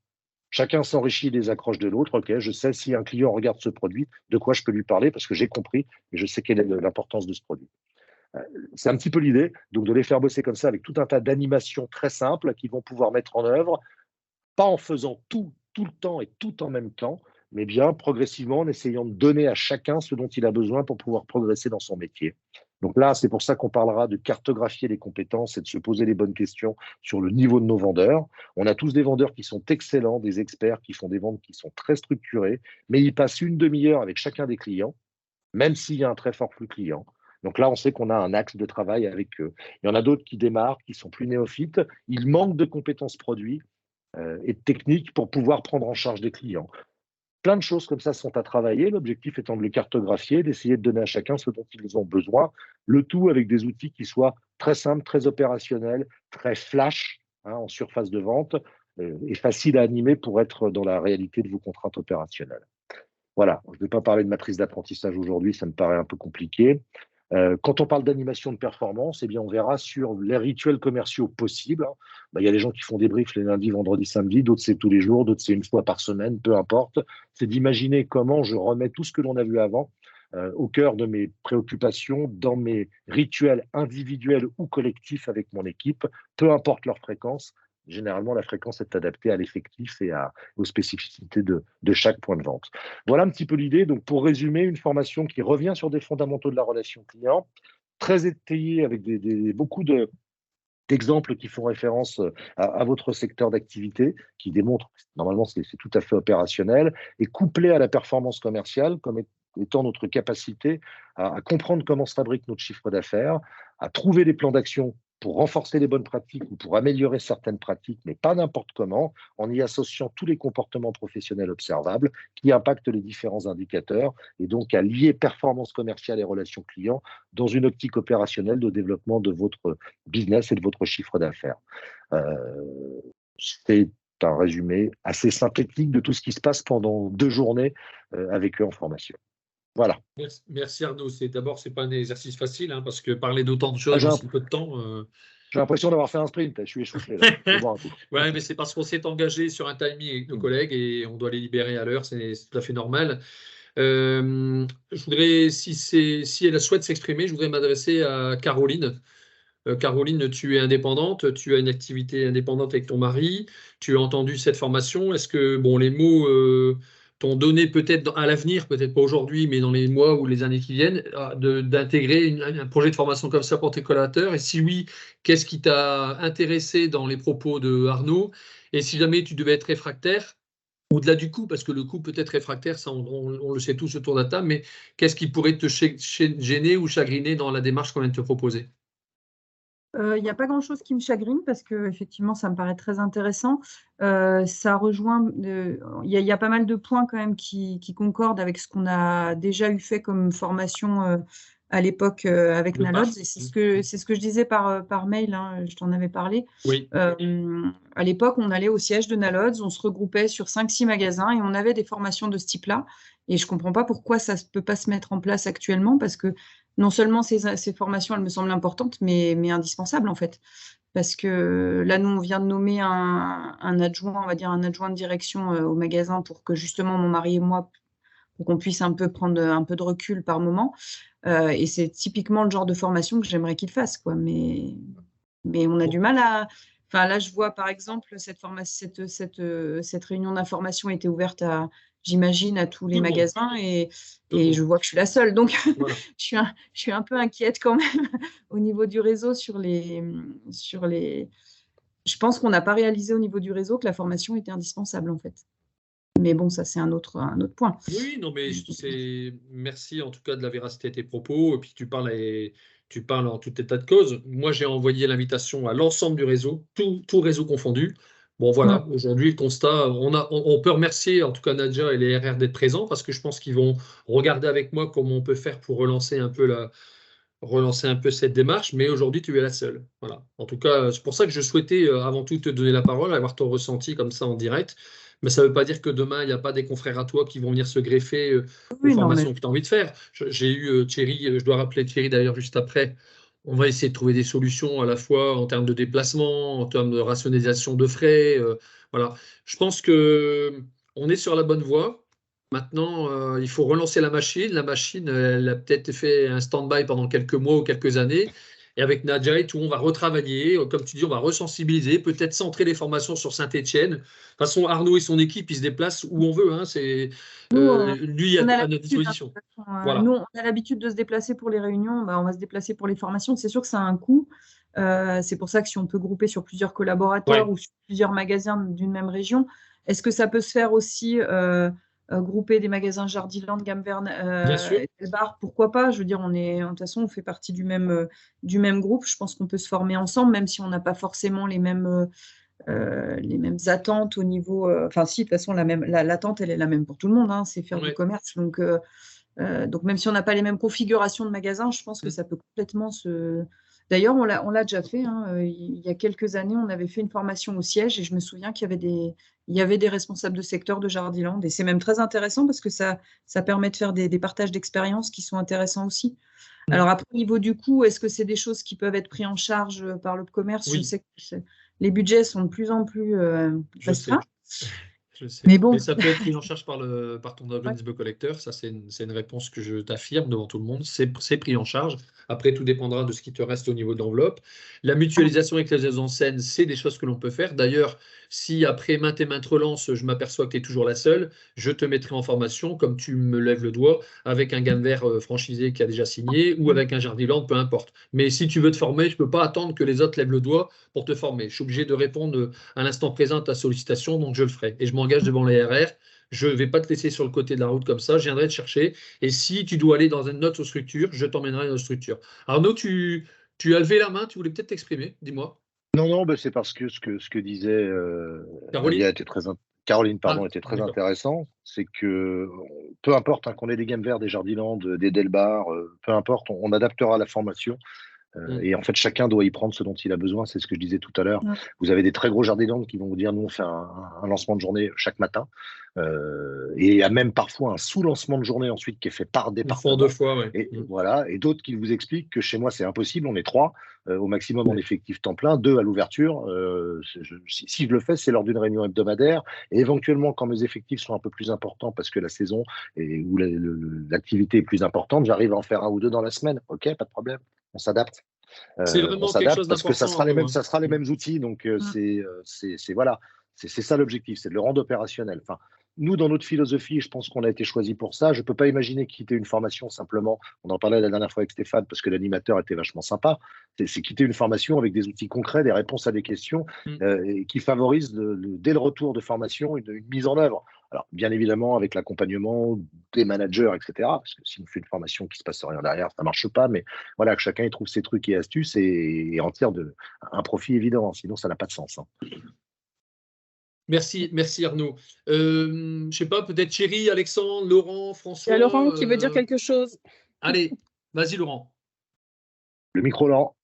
Chacun s'enrichit des accroches de l'autre. OK, je sais si un client regarde ce produit, de quoi je peux lui parler, parce que j'ai compris et je sais quelle est l'importance de ce produit. Euh, C'est un petit peu l'idée, donc de les faire bosser comme ça avec tout un tas d'animations très simples qu'ils vont pouvoir mettre en œuvre pas en faisant tout le temps et tout en même temps, mais bien progressivement en essayant de donner à chacun ce dont il a besoin pour pouvoir progresser dans son métier. Donc là, c'est pour ça qu'on parlera de cartographier les compétences et de se poser les bonnes questions sur le niveau de nos vendeurs. On a tous des vendeurs qui sont excellents, des experts qui font des ventes qui sont très structurées, mais ils passent une demi-heure avec chacun des clients, même s'il y a un très fort flux client. Donc là, on sait qu'on a un axe de travail avec eux. Il y en a d'autres qui démarrent, qui sont plus néophytes. Ils manquent de compétences produits et de techniques pour pouvoir prendre en charge des clients. Plein de choses comme ça sont à travailler, l'objectif étant de les cartographier, d'essayer de donner à chacun ce dont ils ont besoin, le tout avec des outils qui soient très simples, très opérationnels, très flash, hein, en surface de vente, et faciles à animer pour être dans la réalité de vos contraintes opérationnelles. Voilà, je ne vais pas parler de matrice d'apprentissage aujourd'hui, ça me paraît un peu compliqué. Quand on parle d'animation de performance, eh bien, on verra sur les rituels commerciaux possibles, hein. Il y a des gens qui font des briefs les lundis, vendredis, samedis, d'autres c'est tous les jours, d'autres c'est une fois par semaine, peu importe. C'est d'imaginer comment je remets tout ce que l'on a vu avant au cœur de mes préoccupations, dans mes rituels individuels ou collectifs avec mon équipe, peu importe leur fréquence. Généralement, la fréquence est adaptée à l'effectif et aux spécificités de chaque point de vente. Voilà un petit peu l'idée. Donc, pour résumer, une formation qui revient sur des fondamentaux de la relation client, très étayée avec beaucoup d'exemples qui font référence à votre secteur d'activité, qui démontrent que normalement c'est tout à fait opérationnel, et couplé à la performance commerciale comme étant notre capacité à comprendre comment se fabrique notre chiffre d'affaires, à trouver des plans d'action pour renforcer les bonnes pratiques ou pour améliorer certaines pratiques, mais pas n'importe comment, en y associant tous les comportements professionnels observables qui impactent les différents indicateurs, et donc à lier performance commerciale et relations clients dans une optique opérationnelle de développement de votre business et de votre chiffre d'affaires. C'est un résumé assez synthétique de tout ce qui se passe pendant 2 journées avec eux en formation. Voilà. Merci Arnaud. D'abord, ce n'est pas un exercice facile, hein, parce que parler d'autant de choses J'ai dans si peu de temps. J'ai l'impression d'avoir fait un sprint. Je suis essoufflé. Ouais, mais c'est parce qu'on s'est engagé sur un timing avec nos collègues et on doit les libérer à l'heure. C'est tout à fait normal. Je voudrais, si elle souhaite s'exprimer, je voudrais m'adresser à Caroline. Caroline, tu es indépendante, tu as une activité indépendante avec ton mari, tu as entendu cette formation. Est-ce que bon, les mots t'ont donné peut-être à l'avenir, peut-être pas aujourd'hui, mais dans les mois ou les années qui viennent, d'intégrer un projet de formation comme ça pour tes collaborateurs? Et si oui, qu'est-ce qui t'a intéressé dans les propos de Arnaud? Et si jamais tu devais être réfractaire, au-delà du coût, parce que le coût peut être réfractaire, ça on le sait tous autour de la table, mais qu'est-ce qui pourrait te gêner ou chagriner dans la démarche qu'on vient de te proposer? Il n'y a pas grand-chose qui me chagrine parce que effectivement, ça me paraît très intéressant. Ça rejoint, il y a pas mal de points quand même qui concordent avec ce qu'on a déjà eu fait comme formation à l'époque avec Le Nalods. PAF. Et c'est ce que je disais par mail, hein, je t'en avais parlé. Oui, À l'époque, on allait au siège de Nalods, on se regroupait sur 5-6 magasins et on avait des formations de ce type-là. Et je ne comprends pas pourquoi ça ne peut pas se mettre en place actuellement parce que non seulement ces formations, elles me semblent importantes, mais indispensables en fait. Parce que là, nous, on vient de nommer un adjoint, on va dire un adjoint de direction au magasin pour que justement mon mari et moi, pour qu'on puisse un peu prendre un peu de recul par moment. Et c'est typiquement le genre de formation que j'aimerais qu'il fasse, quoi. Mais on a du mal à. Enfin, là, je vois par exemple cette réunion d'information était ouverte à, j'imagine, à tous les tout le monde. magasins Tout le et monde. je vois que je suis la seule. Donc, Voilà. je suis un peu inquiète quand même au niveau du réseau Je pense qu'on n'a pas réalisé au niveau du réseau que la formation était indispensable en fait. Mais bon, ça, c'est un autre point. Oui, non, mais merci en tout cas de la véracité de tes propos. Et puis tu parles en tout état de cause. Moi, j'ai envoyé l'invitation à l'ensemble du réseau, tout réseau confondu. Bon, voilà, aujourd'hui, le constat, on peut remercier en tout cas Nadja et les RR d'être présents parce que je pense qu'ils vont regarder avec moi comment on peut faire pour relancer un peu cette démarche. Mais aujourd'hui, tu es la seule. Voilà. En tout cas, c'est pour ça que je souhaitais avant tout te donner la parole, avoir ton ressenti comme ça en direct. Mais ça ne veut pas dire que demain, il n'y a pas des confrères à toi qui vont venir se greffer aux Oui, non, mais formations que tu as envie de faire. J'ai eu Thierry, je dois rappeler Thierry d'ailleurs juste après. On va essayer de trouver des solutions à la fois en termes de déplacement, en termes de rationalisation de frais. Voilà. Je pense que on est sur la bonne voie. Maintenant, il faut relancer la machine. La machine, elle a peut-être fait un stand-by pendant quelques mois ou quelques années. Et avec Nadja et tout, on va retravailler. Comme tu dis, on va resensibiliser, peut-être centrer les formations sur Saint-Étienne. De toute façon, Arnaud et son équipe, ils se déplacent où on veut. Hein. nous, Lui on a à notre l'habitude, hein, disposition. de toute façon, Voilà. nous, on a l'habitude de se déplacer pour les réunions, bah, on va se déplacer pour les formations. C'est sûr que ça a un coût. C'est pour ça que si on peut grouper sur plusieurs collaborateurs Ouais. ou sur plusieurs magasins d'une même région, est-ce que ça peut se faire aussi grouper des magasins Jardiland, Gamverne, Bien sûr. et Telbar? Pourquoi pas? Je veux dire, de toute façon, on fait partie du même groupe. Je pense qu'on peut se former ensemble, même si on n'a pas forcément les mêmes attentes au niveau. Enfin, si, de toute façon, l'attente, elle est la même pour tout le monde, hein, c'est faire du Ouais. commerce. Donc, même si on n'a pas les mêmes configurations de magasins, je pense que ça peut complètement se. D'ailleurs, on l'a déjà fait. Hein, il y a quelques années, on avait fait une formation au siège et je me souviens il y avait des responsables de secteur de Jardiland. Et c'est même très intéressant parce que ça permet de faire des partages d'expériences qui sont intéressants aussi. Alors après, au niveau du coût, est-ce que c'est des choses qui peuvent être prises en charge par le commerce? Je Oui, sais que les budgets sont de plus en plus je sais. restreints. Je sais. Mais bon, Mais ça peut être pris en charge par ton ouais. organisme collecteur. Ça, c'est une réponse que je t'affirme devant tout le monde. C'est pris en charge. Après, tout dépendra de ce qui te reste au niveau de l'enveloppe. La mutualisation avec les enseignes, c'est des choses que l'on peut faire. D'ailleurs, si après maintes et maintes relances, je m'aperçois que tu es toujours la seule, je te mettrai en formation, comme tu me lèves le doigt, avec un gamme vert franchisé qui a déjà signé ou avec un Jardiland, peu importe. Mais si tu veux te former, je ne peux pas attendre que les autres lèvent le doigt pour te former. Je suis obligé de répondre à l'instant présent à ta sollicitation, donc je le ferai. Et je m'engage devant les RR. Je ne vais pas te laisser sur le côté de la route comme ça. Je viendrai te chercher. Et si tu dois aller dans une autre structure, je t'emmènerai dans une autre structure. Arnaud, tu as levé la main. Tu voulais peut-être t'exprimer. Dis-moi. Non, non, c'est parce que ce que disait Nadia Caroline? était Caroline, pardon, Ah, était très d'accord. intéressant. C'est que peu importe hein, qu'on ait des Games Verts, des Jardiland, des Delbar, peu importe, on adaptera la formation. Et en fait, chacun doit y prendre ce dont il a besoin. C'est ce que je disais tout à l'heure. Ouais. Vous avez des très gros jardins qui vont vous dire, nous, on fait un lancement de journée chaque matin. Et il y a même parfois un sous-lancement de journée ensuite qui est fait par Une fois en deux département. fois, oui. Et voilà. Et d'autres qui vous expliquent que chez moi, c'est impossible. On est trois au maximum en effectif temps plein, deux à l'ouverture. Si je le fais, c'est lors d'une réunion hebdomadaire. Et éventuellement, quand mes effectifs sont un peu plus importants parce que la saison ou l'activité est plus importante, j'arrive à en faire un ou deux dans la semaine. OK, pas de problème. On s'adapte. C'est on vraiment quelque s'adapte chose parce que ça d'important, sera les mêmes, Arnaud, hein. ça sera les mêmes outils. Donc, c'est voilà, c'est ça l'objectif, c'est de le rendre opérationnel. Enfin, nous, dans notre philosophie, je pense qu'on a été choisi pour ça. Je ne peux pas imaginer quitter une formation simplement. On en parlait la dernière fois avec Stéphane parce que l'animateur était vachement sympa. C'est quitter une formation avec des outils concrets, des réponses à des questions et qui favorisent dès le retour de formation une mise en œuvre. Alors, bien évidemment, avec l'accompagnement des managers, etc. Parce que si on fait une formation qui ne se passe rien derrière, ça ne marche pas. Mais voilà, que chacun y trouve ses trucs et astuces et en tire un profit évident. Sinon, ça n'a pas de sens. Merci Arnaud. Je ne sais pas, peut-être Thierry, Alexandre, Laurent, Il y François. a Laurent qui veut dire quelque chose. Allez, vas-y Laurent. Le micro, Laurent.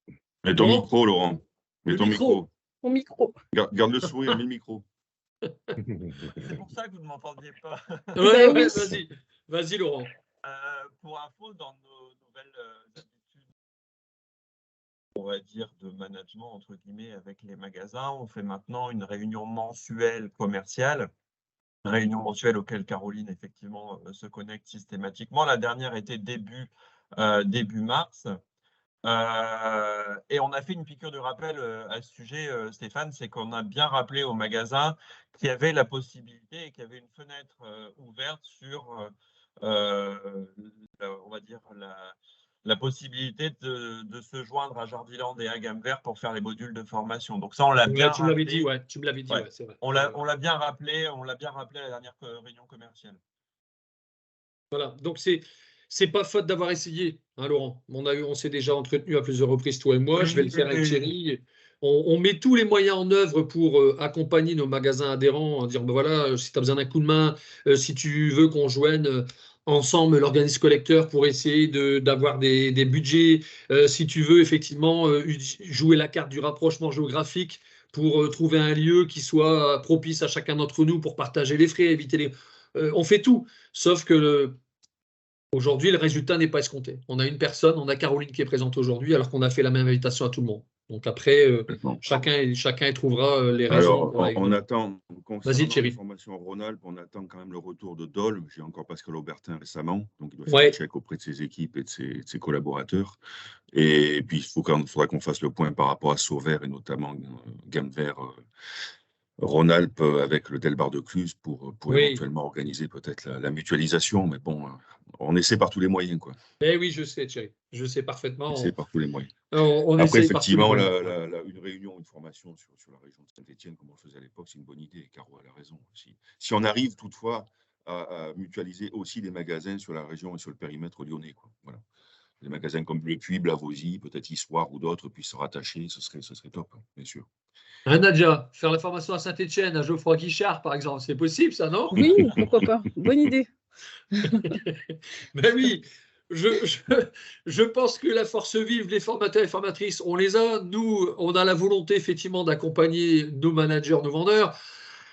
Mets ton micro, Laurent. Mets ton micro. Mon micro. Garde le sourire, mets le micro. C'est pour ça que vous ne m'entendiez pas. Ouais, oui. vas-y Laurent. Pour info, dans nos nouvelles habitudes, on va dire, de management, entre guillemets, avec les magasins, on fait maintenant une réunion mensuelle commerciale. Réunion mensuelle auquel Caroline, effectivement, se connecte systématiquement. La dernière était début mars. Et on a fait une piqûre de rappel à ce sujet, Stéphane, c'est qu'on a bien rappelé au magasin qu'il y avait la possibilité et qu'il y avait une fenêtre ouverte sur, on va dire, la possibilité de se joindre à Jardiland et à Gamme Vert pour faire les modules de formation. Donc ça, on l'a bien Tu me l'avais dit, tu me l'avais dit, c'est vrai. On l'a bien rappelé à la dernière réunion commerciale. Voilà, donc c'est pas faute d'avoir essayé, hein, Laurent. On s'est déjà entretenu à plusieurs reprises, toi et moi. Je vais le faire avec Thierry. On met tous les moyens en œuvre pour accompagner nos magasins adhérents, dire ben voilà, si tu as besoin d'un coup de main, si tu veux qu'on joigne ensemble l'organisme collecteur pour essayer d'avoir des budgets, si tu veux effectivement jouer la carte du rapprochement géographique pour trouver un lieu qui soit propice à chacun d'entre nous pour partager les frais, éviter les... on fait tout, sauf que aujourd'hui, le résultat n'est pas escompté. On a une personne, on a Caroline qui est présente aujourd'hui, alors qu'on a fait la même invitation à tout le monde. Donc après, chacun y trouvera les raisons. Alors, on attend, vas-y Thierry. La formation Rhône-Alpes, on attend quand même le retour de Dole. J'ai encore Pascal Aubertin récemment, donc il doit faire un check auprès de ses équipes et de ses collaborateurs. Et puis, il faudra qu'on fasse le point par rapport à Sauvert et notamment Gamme Vert, Rhône-Alpes avec le Delbar de Cluse pour éventuellement organiser peut-être la mutualisation. Mais bon, on essaie par tous les moyens, quoi. Eh oui, je sais, Thierry. Je sais parfaitement. On essaie par tous les moyens. Après, effectivement, une réunion, une formation sur la région de Saint-Étienne, comme on le faisait à l'époque, c'est une bonne idée. Caro a raison aussi. Si on arrive toutefois à mutualiser aussi des magasins sur la région et sur le périmètre lyonnais, quoi. Voilà. Des magasins comme Le Puy, Blavozy, peut-être Issoire ou d'autres puissent se rattacher, ce serait top, hein, bien sûr. Nadia, faire la formation à Saint-Étienne, à Geoffroy Guichard, par exemple, c'est possible, ça, non? Oui, pourquoi pas. Bonne idée. Ben oui, je pense que la force vive, les formateurs et formatrices, on les a. Nous, on a la volonté, effectivement, d'accompagner nos managers, nos vendeurs.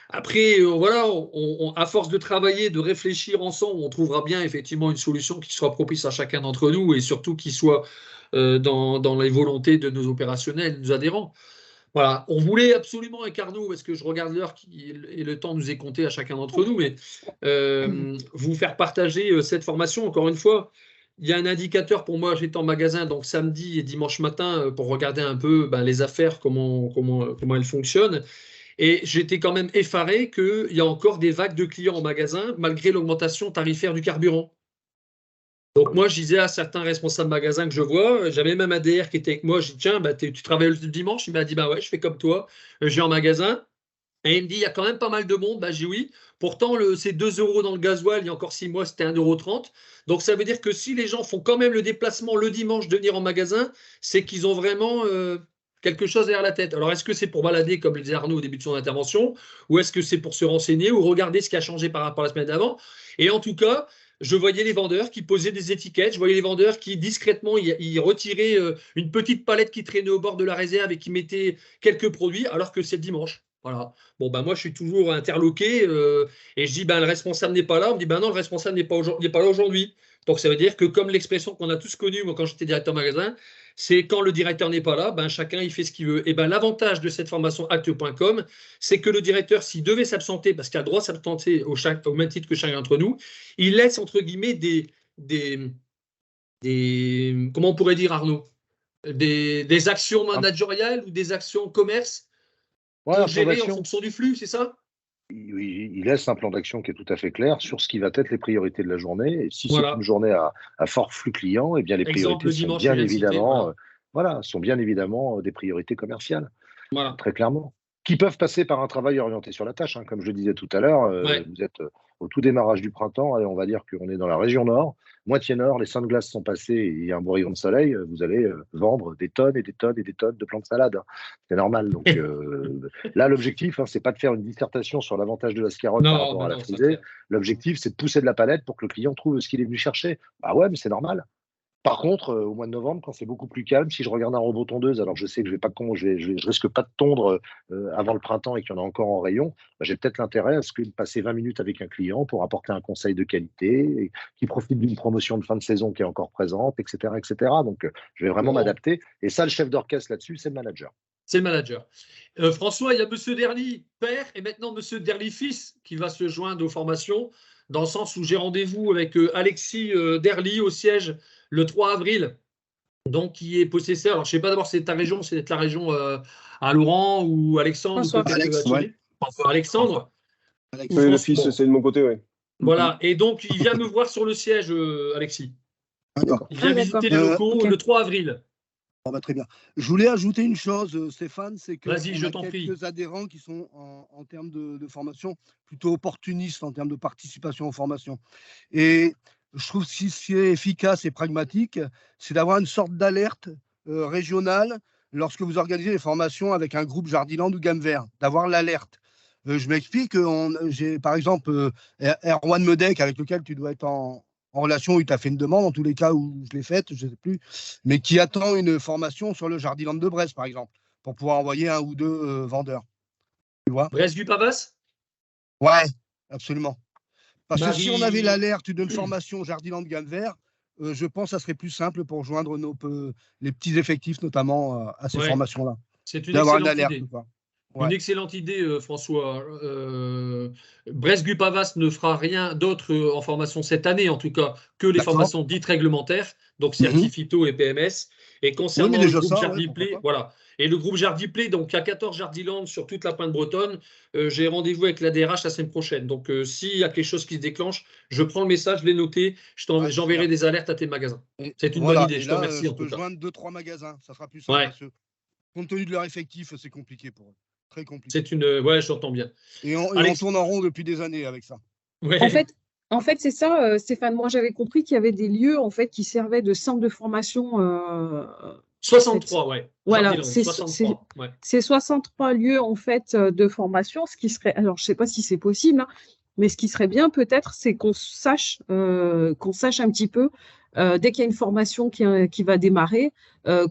Après, voilà, à force de travailler, de réfléchir ensemble, on trouvera bien, effectivement, une solution qui soit propice à chacun d'entre nous et surtout qui soit dans les volontés de nos opérationnels, nos adhérents. Voilà, on voulait absolument avec Arnaud, parce que je regarde l'heure et le temps nous est compté à chacun d'entre nous, mais vous faire partager cette formation. Encore une fois, il y a un indicateur pour moi, j'étais en magasin donc samedi et dimanche matin pour regarder un peu les affaires, comment elles fonctionnent. Et j'étais quand même effaré qu'il y a encore des vagues de clients en magasin, malgré l'augmentation tarifaire du carburant. Donc moi, je disais à certains responsables magasins que je vois, j'avais même un DR qui était avec moi, je dis tiens, tu travailles le dimanche? Il m'a dit ouais, je fais comme toi, j'ai en magasin. Et il me dit, il y a quand même pas mal de monde. J'ai dit oui. Pourtant, c'est 2 € dans le gasoil, il y a encore 6 mois, c'était 1,30 €. Donc ça veut dire que si les gens font quand même le déplacement le dimanche de venir en magasin, c'est qu'ils ont vraiment quelque chose derrière la tête. Alors est-ce que c'est pour balader, comme le disait Arnaud au début de son intervention, ou est-ce que c'est pour se renseigner ou regarder ce qui a changé par rapport à la semaine d'avant? Et en tout cas, je voyais les vendeurs qui posaient des étiquettes, je voyais les vendeurs qui discrètement ils retiraient une petite palette qui traînait au bord de la réserve et qui mettaient quelques produits alors que c'est le dimanche. Voilà. Bon, moi, je suis toujours interloqué et je dis, le responsable n'est pas là. On me dit, non, le responsable n'est pas là aujourd'hui. Donc, ça veut dire que comme l'expression qu'on a tous connue, moi, quand j'étais directeur magasin, c'est quand le directeur n'est pas là, chacun, il fait ce qu'il veut. Et l'avantage de cette formation acte.com, c'est que le directeur, s'il devait s'absenter, parce qu'il a le droit de s'absenter au même titre que chacun d'entre nous, il laisse, entre guillemets, des comment on pourrait dire, Arnaud? Des actions managériales ou des actions commerce gérées en fonction du flux, c'est ça? Il laisse un plan d'action qui est tout à fait clair sur ce qui va être les priorités de la journée. Et si c'est une journée à fort flux client, eh bien les priorités sont bien évidemment, sont bien évidemment des priorités commerciales, très clairement, qui peuvent passer par un travail orienté sur la tâche. Comme je le disais tout à l'heure, vous êtes au tout démarrage du printemps, et on va dire qu'on est dans la région nord, moitié nord, les seins de glace sont passés et il y a un beau rayon de soleil, vous allez vendre des tonnes et des tonnes et des tonnes de plants de salade. C'est normal. Donc là, l'objectif, c'est pas de faire une dissertation sur l'avantage de la scarotte par rapport à la frisée. L'objectif, c'est de pousser de la palette pour que le client trouve ce qu'il est venu chercher. Ah ouais, mais c'est normal. Par contre, au mois de novembre, quand c'est beaucoup plus calme, si je regarde un robot tondeuse, alors je sais que je risque pas de tondre avant le printemps et qu'il y en a encore en rayon, j'ai peut-être l'intérêt à ce que de passer 20 minutes avec un client pour apporter un conseil de qualité, qui profite d'une promotion de fin de saison qui est encore présente, etc., etc. Donc, je vais vraiment m'adapter. Et ça, le chef d'orchestre là-dessus, c'est le manager. C'est le manager. François, il y a M. Derly, père, et maintenant M. Derly, fils, qui va se joindre aux formations, dans le sens où j'ai rendez-vous avec Alexis Derly au siège le 3 avril, donc qui est possesseur. Alors, je ne sais pas d'abord si c'est ta région, c'est la région à Laurent ou Alexandre. Alexandre. Oui, le fils, c'est de mon côté, oui. Voilà, et donc il vient me voir sur le siège, Alexis. Il vient visiter les locaux le 3 avril. Très bien. Je voulais ajouter une chose, Stéphane, c'est que y a quelques adhérents qui sont en termes de formation plutôt opportunistes en termes de participation aux formations. Et je trouve que ce qui est efficace et pragmatique, c'est d'avoir une sorte d'alerte régionale lorsque vous organisez les formations avec un groupe Jardiland ou Gamme Vert, d'avoir l'alerte. Je m'explique, j'ai par exemple Erwan Medec, avec lequel tu dois être en relation, il t'a fait une demande, en tous les cas où je l'ai faite, je ne sais plus, mais qui attend une formation sur le Jardiland de Brest, par exemple, pour pouvoir envoyer un ou deux vendeurs. Tu vois ? Brest-du-Pavas ? Ouais, absolument. Parce que si on avait l'alerte d'une formation Jardiland de Gamme Vert, je pense que ça serait plus simple pour joindre les petits effectifs, notamment à ces formations-là. C'est une excellente idée. Une excellente idée, François. Brest-du-Pavas ne fera rien d'autre en formation cette année, en tout cas, que les formations dites réglementaires, donc Certifito et PMS. Et concernant le groupe Jardiplay, voilà. Et le groupe Jardiplay, donc il y a 14 Jardiland sur toute la pointe bretonne. J'ai rendez-vous avec la DRH la semaine prochaine. Donc s'il y a quelque chose qui se déclenche, je prends le message, je l'ai noté, j'enverrai des alertes à tes magasins. C'est une bonne idée, je te remercie. Je peux joindre 2-3 magasins, ça sera plus simple. Parce que, compte tenu de leur effectif, c'est compliqué pour eux. Très compliqué. Ouais, j'entends bien. Et on tourne en rond depuis des années avec ça. Ouais. En fait, c'est ça, Stéphane. Moi, j'avais compris qu'il y avait des lieux en fait qui servaient de centre de formation. 63, ouais. Voilà, c'est 63 lieux en fait de formation. Ce qui serait, alors je ne sais pas si c'est possible, hein, mais ce qui serait bien peut-être, c'est qu'on sache un petit peu. Dès qu'il y a une formation qui va démarrer,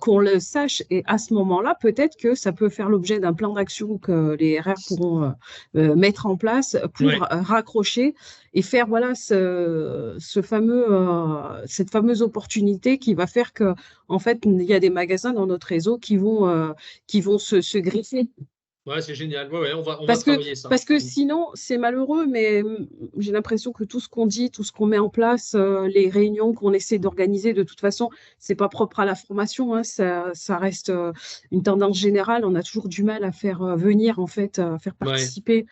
qu'on le sache. Et à ce moment-là, peut-être que ça peut faire l'objet d'un plan d'action que les RR pourront mettre en place pour raccrocher et faire cette fameuse opportunité qui va faire que, en fait, il y a des magasins dans notre réseau qui vont se greffer. Ouais, c'est génial. On va travailler ça. Parce que sinon, c'est malheureux, mais j'ai l'impression que tout ce qu'on dit, tout ce qu'on met en place, les réunions qu'on essaie d'organiser, de toute façon, c'est pas propre à la formation. Hein, ça reste une tendance générale. On a toujours du mal à faire venir, en fait, à faire participer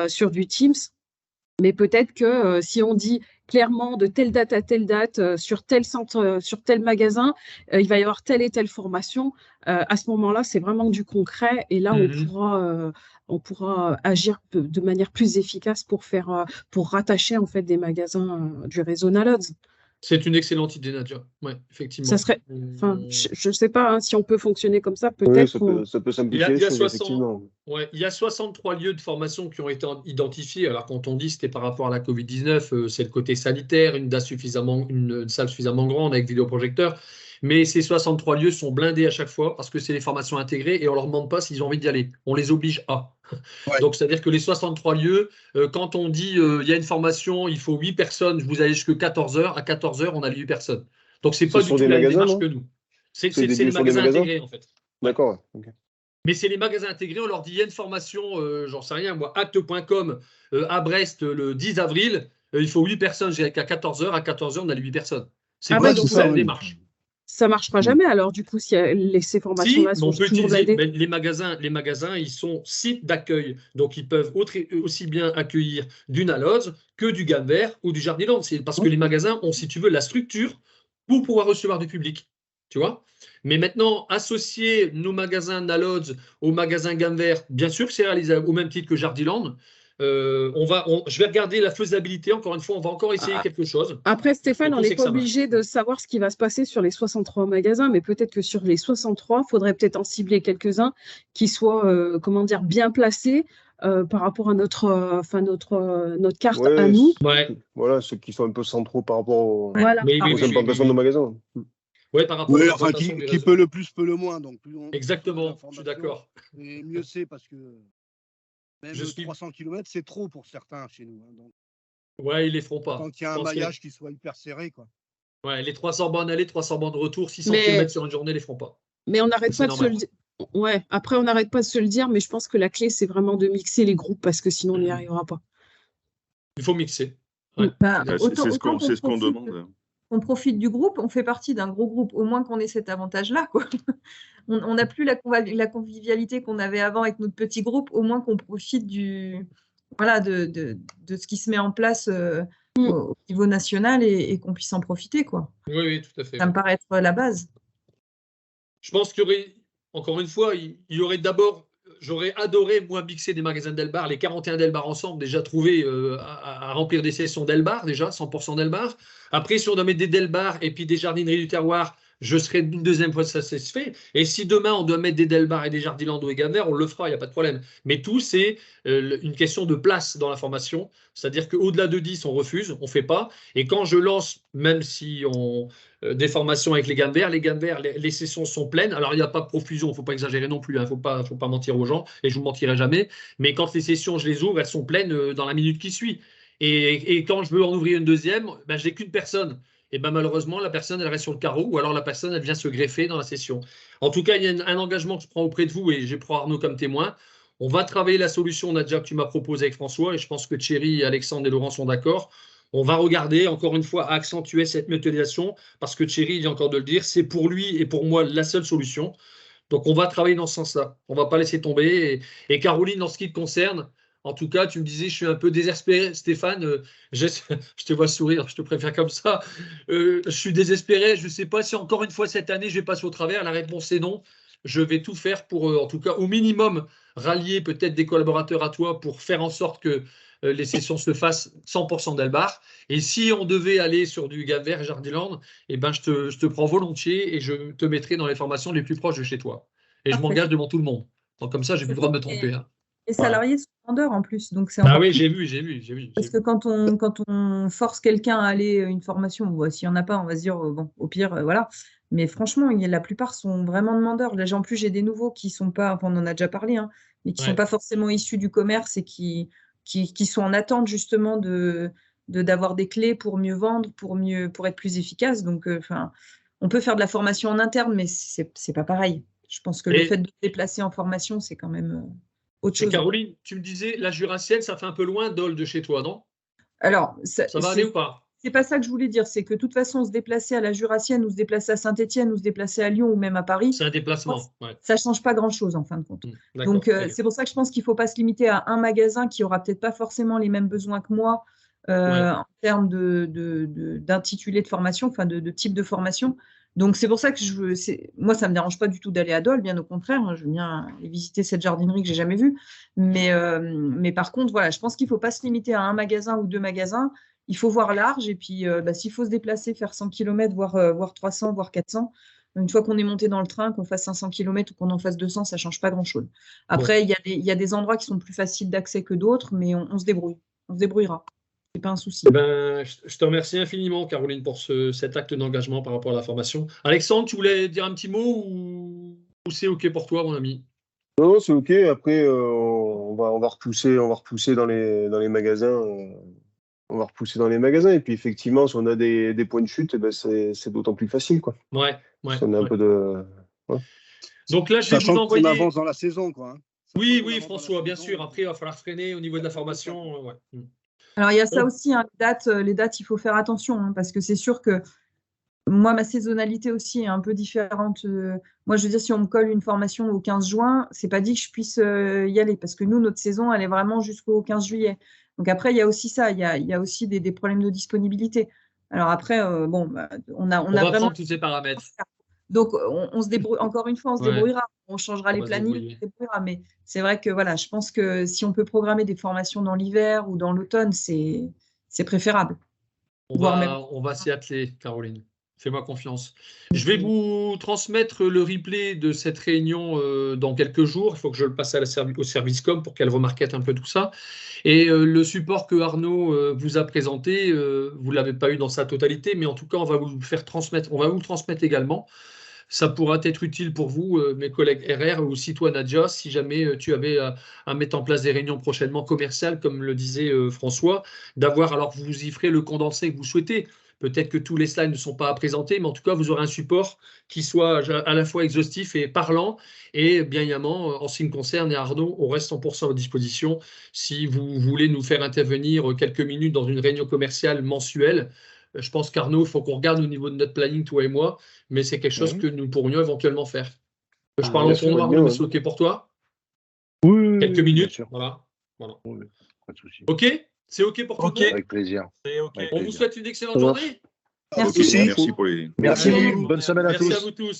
sur du Teams. Mais peut-être que si on dit clairement de telle date à telle date, sur tel centre, sur tel magasin, il va y avoir telle et telle formation, à ce moment-là, c'est vraiment du concret. Et là, on pourra agir de manière plus efficace pour rattacher en fait des magasins du réseau Nalods. C'est une excellente idée, Nadia. Oui, effectivement. Ça serait, je ne sais pas hein, si on peut fonctionner comme ça. Peut-être. Oui, ça peut simplifier les choses, effectivement. Il y a 63 lieux de formation qui ont été identifiés. Alors, quand on dit c'était par rapport à la Covid-19, c'est le côté sanitaire, une salle suffisamment grande avec vidéoprojecteur. Mais ces 63 lieux sont blindés à chaque fois parce que c'est les formations intégrées et on ne leur demande pas s'ils ont envie d'y aller. On les oblige à. Donc, c'est-à-dire que les 63 lieux, quand on dit il y a une formation, il faut 8 personnes, vous allez jusqu'à 14h. À 14h, on a 8 personnes. Donc, ce n'est pas du tout la démarche que nous. C'est les magasins intégrés, en fait. D'accord. Okay. Mais c'est les magasins intégrés, on leur dit il y a une formation, j'en sais rien, moi, acte.com à Brest le 10 avril, il faut 8 personnes, j'ai qu'à 14h. À 14h, on a les 8 personnes. C'est pas du tout la démarche. Ça ne marchera jamais alors, du coup, si ces formations-là sont toujours blindées. Les magasins, ils sont sites d'accueil. Donc, ils peuvent aussi bien accueillir du Naloz que du Gamver ou du Jardiland. C'est parce que les magasins ont, si tu veux, la structure pour pouvoir recevoir du public. Tu vois? Mais maintenant, associer nos magasins Naloz aux magasins Gamver, bien sûr que c'est réalisable au même titre que Jardiland. Je vais regarder la faisabilité. Encore une fois, on va encore essayer quelque chose. Après, Stéphane, on n'est pas obligé de savoir ce qui va se passer sur les 63 magasins, mais peut-être que sur les 63, il faudrait peut-être en cibler quelques-uns qui soient bien placés par rapport à notre carte à nous. Voilà, ceux qui sont un peu centraux par rapport aux implantations de nos magasins. Oui, par rapport à enfin, qui peut le plus, peut le moins. Donc, exactement, je suis d'accord. Et mieux c'est parce que même 300 km, c'est trop pour certains chez nous. Hein, donc, ouais, ils les feront pas. Tant qu'il y a un maillage qui soit hyper serré, quoi. Ouais, les 300 bornes aller, 300 bornes retour, 600 km sur une journée, ils les feront pas. Mais on n'arrête pas de se le dire. Ouais, après, on n'arrête pas de se le dire, mais je pense que la clé, c'est vraiment de mixer les groupes parce que sinon, on n'y arrivera pas. Il faut mixer. Ouais. C'est ce qu'on demande. On profite du groupe, on fait partie d'un gros groupe, au moins qu'on ait cet avantage-là, quoi. On n'a plus la convivialité qu'on avait avant avec notre petit groupe, au moins qu'on profite de ce qui se met en place au niveau national et qu'on puisse en profiter, quoi. Oui, tout à fait. Ça me paraît être la base. Je pense qu'il y aurait, encore une fois, j'aurais adoré, moi, mixer des magasins Delbar, les 41 Delbar ensemble, déjà trouver à remplir des sessions Delbar, déjà, 100% Delbar. Après, si on doit mettre des Delbar et puis des jardineries du terroir, je serai une deuxième fois ça s'est fait. Et si demain, on doit mettre des Delbar et des Jardilando et Gamver, on le fera, il n'y a pas de problème. Mais tout, c'est une question de place dans la formation. C'est-à-dire qu'au-delà de 10, on refuse, on ne fait pas. Et quand je lance, même si des formations avec les Gamver, les sessions sont pleines. Alors, il n'y a pas de profusion, il ne faut pas exagérer non plus, il ne faut pas mentir aux gens, et je ne vous mentirai jamais. Mais quand les sessions, je les ouvre, elles sont pleines dans la minute qui suit. Et quand je veux en ouvrir une deuxième, je n'ai qu'une personne. Et malheureusement, la personne, elle reste sur le carreau, ou alors la personne, elle vient se greffer dans la session. En tout cas, il y a un engagement que je prends auprès de vous, et je prends Arnaud comme témoin. On va travailler la solution, Nadia, que tu m'as proposée avec François, et je pense que Thierry, Alexandre et Laurent sont d'accord. On va regarder, encore une fois, à accentuer cette mutualisation, parce que Thierry, il vient encore de le dire, c'est pour lui et pour moi la seule solution. Donc, on va travailler dans ce sens-là. On ne va pas laisser tomber. Et Caroline, en ce qui te concerne, en tout cas, tu me disais, je suis un peu désespéré, Stéphane. Je te vois sourire, je te préfère comme ça. Je suis désespéré. Je ne sais pas si encore une fois cette année, je vais passer au travers. La réponse est non. Je vais tout faire pour, en tout cas, au minimum, rallier peut-être des collaborateurs à toi pour faire en sorte que les sessions se fassent 100% Delbar. Et si on devait aller sur du Gamver et Jardiland, je te prends volontiers et je te mettrai dans les formations les plus proches de chez toi. Et je m'engage devant tout le monde. Donc, comme ça, j'ai plus le droit de me tromper. Hein. Les salariés sont vendeurs en plus. Donc c'est oui, j'ai vu. Parce que quand on force quelqu'un à aller à une formation, s'il n'y en a pas, on va se dire, bon, au pire, voilà. Mais franchement, la plupart sont vraiment demandeurs. Là, en plus, j'ai des nouveaux qui ne sont pas, on en a déjà parlé, hein, mais qui ne sont pas forcément issus du commerce et qui sont en attente justement d'avoir des clés pour mieux vendre, pour être plus efficace. Donc, on peut faire de la formation en interne, mais c'est pas pareil. Je pense que le fait de se déplacer en formation, c'est quand même autre chose. Caroline, tu me disais, la Jurassienne, ça fait un peu loin Dole de chez toi, non? Alors, ça va aller ou pas? C'est pas ça que je voulais dire. C'est que de toute façon, se déplacer à la Jurassienne ou se déplacer à Saint-Étienne ou se déplacer à Lyon ou même à Paris, c'est un déplacement. Ça change pas grand-chose en fin de compte. Donc, c'est pour ça que je pense qu'il faut pas se limiter à un magasin qui aura peut-être pas forcément les mêmes besoins que moi en termes d'intitulé de formation, enfin de type de formation. Donc, c'est pour ça que moi, ça ne me dérange pas du tout d'aller à Dole, bien au contraire. Hein, je veux bien aller visiter cette jardinerie que j'ai jamais vue. Mais par contre, voilà, je pense qu'il ne faut pas se limiter à un magasin ou deux magasins. Il faut voir large. Et puis, s'il faut se déplacer, faire 100 km, voire 300, voire 400, une fois qu'on est monté dans le train, qu'on fasse 500 km ou qu'on en fasse 200, ça ne change pas grand-chose. Après, il y a des endroits qui sont plus faciles d'accès que d'autres, mais on se débrouille. On se débrouillera. C'est pas un souci. Je te remercie infiniment, Caroline, pour cet acte d'engagement par rapport à la formation. Alexandre, tu voulais dire un petit mot ou c'est OK pour toi, mon ami? Non, c'est OK. Après, on va repousser dans les magasins. On va repousser dans les magasins. Et puis, effectivement, si on a des points de chute, c'est d'autant plus facile, quoi. Si on a un peu de... Donc là, je vais vous envoyer... On avance dans la saison, quoi. Hein. Oui, François, bien sûr. Après, il va falloir freiner au niveau de la formation. Alors, il y a ça aussi, hein, les dates, il faut faire attention, hein, parce que c'est sûr que moi, ma saisonnalité aussi est un peu différente. Moi, je veux dire, si on me colle une formation au 15 juin, c'est pas dit que je puisse y aller parce que nous, notre saison, elle est vraiment jusqu'au 15 juillet. Donc après, il y a aussi ça, il y a aussi des problèmes de disponibilité. Alors après, bon, bah, on a va vraiment prendre tous ces paramètres. Donc, on se débrouille, encore une fois, on se débrouillera. On changera les va se plannings, débrouiller. on se débrouillera. Mais c'est vrai que voilà, je pense que si on peut programmer des formations dans l'hiver ou dans l'automne, c'est préférable. On va s'y atteler, Caroline. Fais-moi confiance. Je vais vous transmettre le replay de cette réunion dans quelques jours. Il faut que je le passe au service com pour qu'elle remarquette un peu tout ça. Et le support que Arnaud vous a présenté, vous ne l'avez pas eu dans sa totalité, mais en tout cas, on va vous le faire transmettre. On va vous le transmettre également. Ça pourra être utile pour vous, mes collègues RR, ou aussi toi, Nadia, si jamais tu avais à mettre en place des réunions prochainement commerciales, comme le disait François, d'avoir, alors vous y ferez le condensé que vous souhaitez. Peut-être que tous les slides ne sont pas à présenter, mais en tout cas, vous aurez un support qui soit à la fois exhaustif et parlant. Et bien évidemment, en ce qui me concerne, et Arnaud, on reste 100% à votre disposition si vous voulez nous faire intervenir quelques minutes dans une réunion commerciale mensuelle. Je pense qu'Arnaud, il faut qu'on regarde au niveau de notre planning, toi et moi, mais c'est quelque chose que nous pourrions éventuellement faire. Je parle en ton nom, Arnaud, mais c'est OK pour toi? Oui. Quelques minutes, sûr. voilà. Oui, pas de souci. OK? C'est OK pour tout le monde? Avec plaisir. C'est OK. Avec On vous plaisir. souhaite une excellente journée. Merci. Merci pour les. Merci. Allez, Bonne semaine à tous. Merci à vous tous.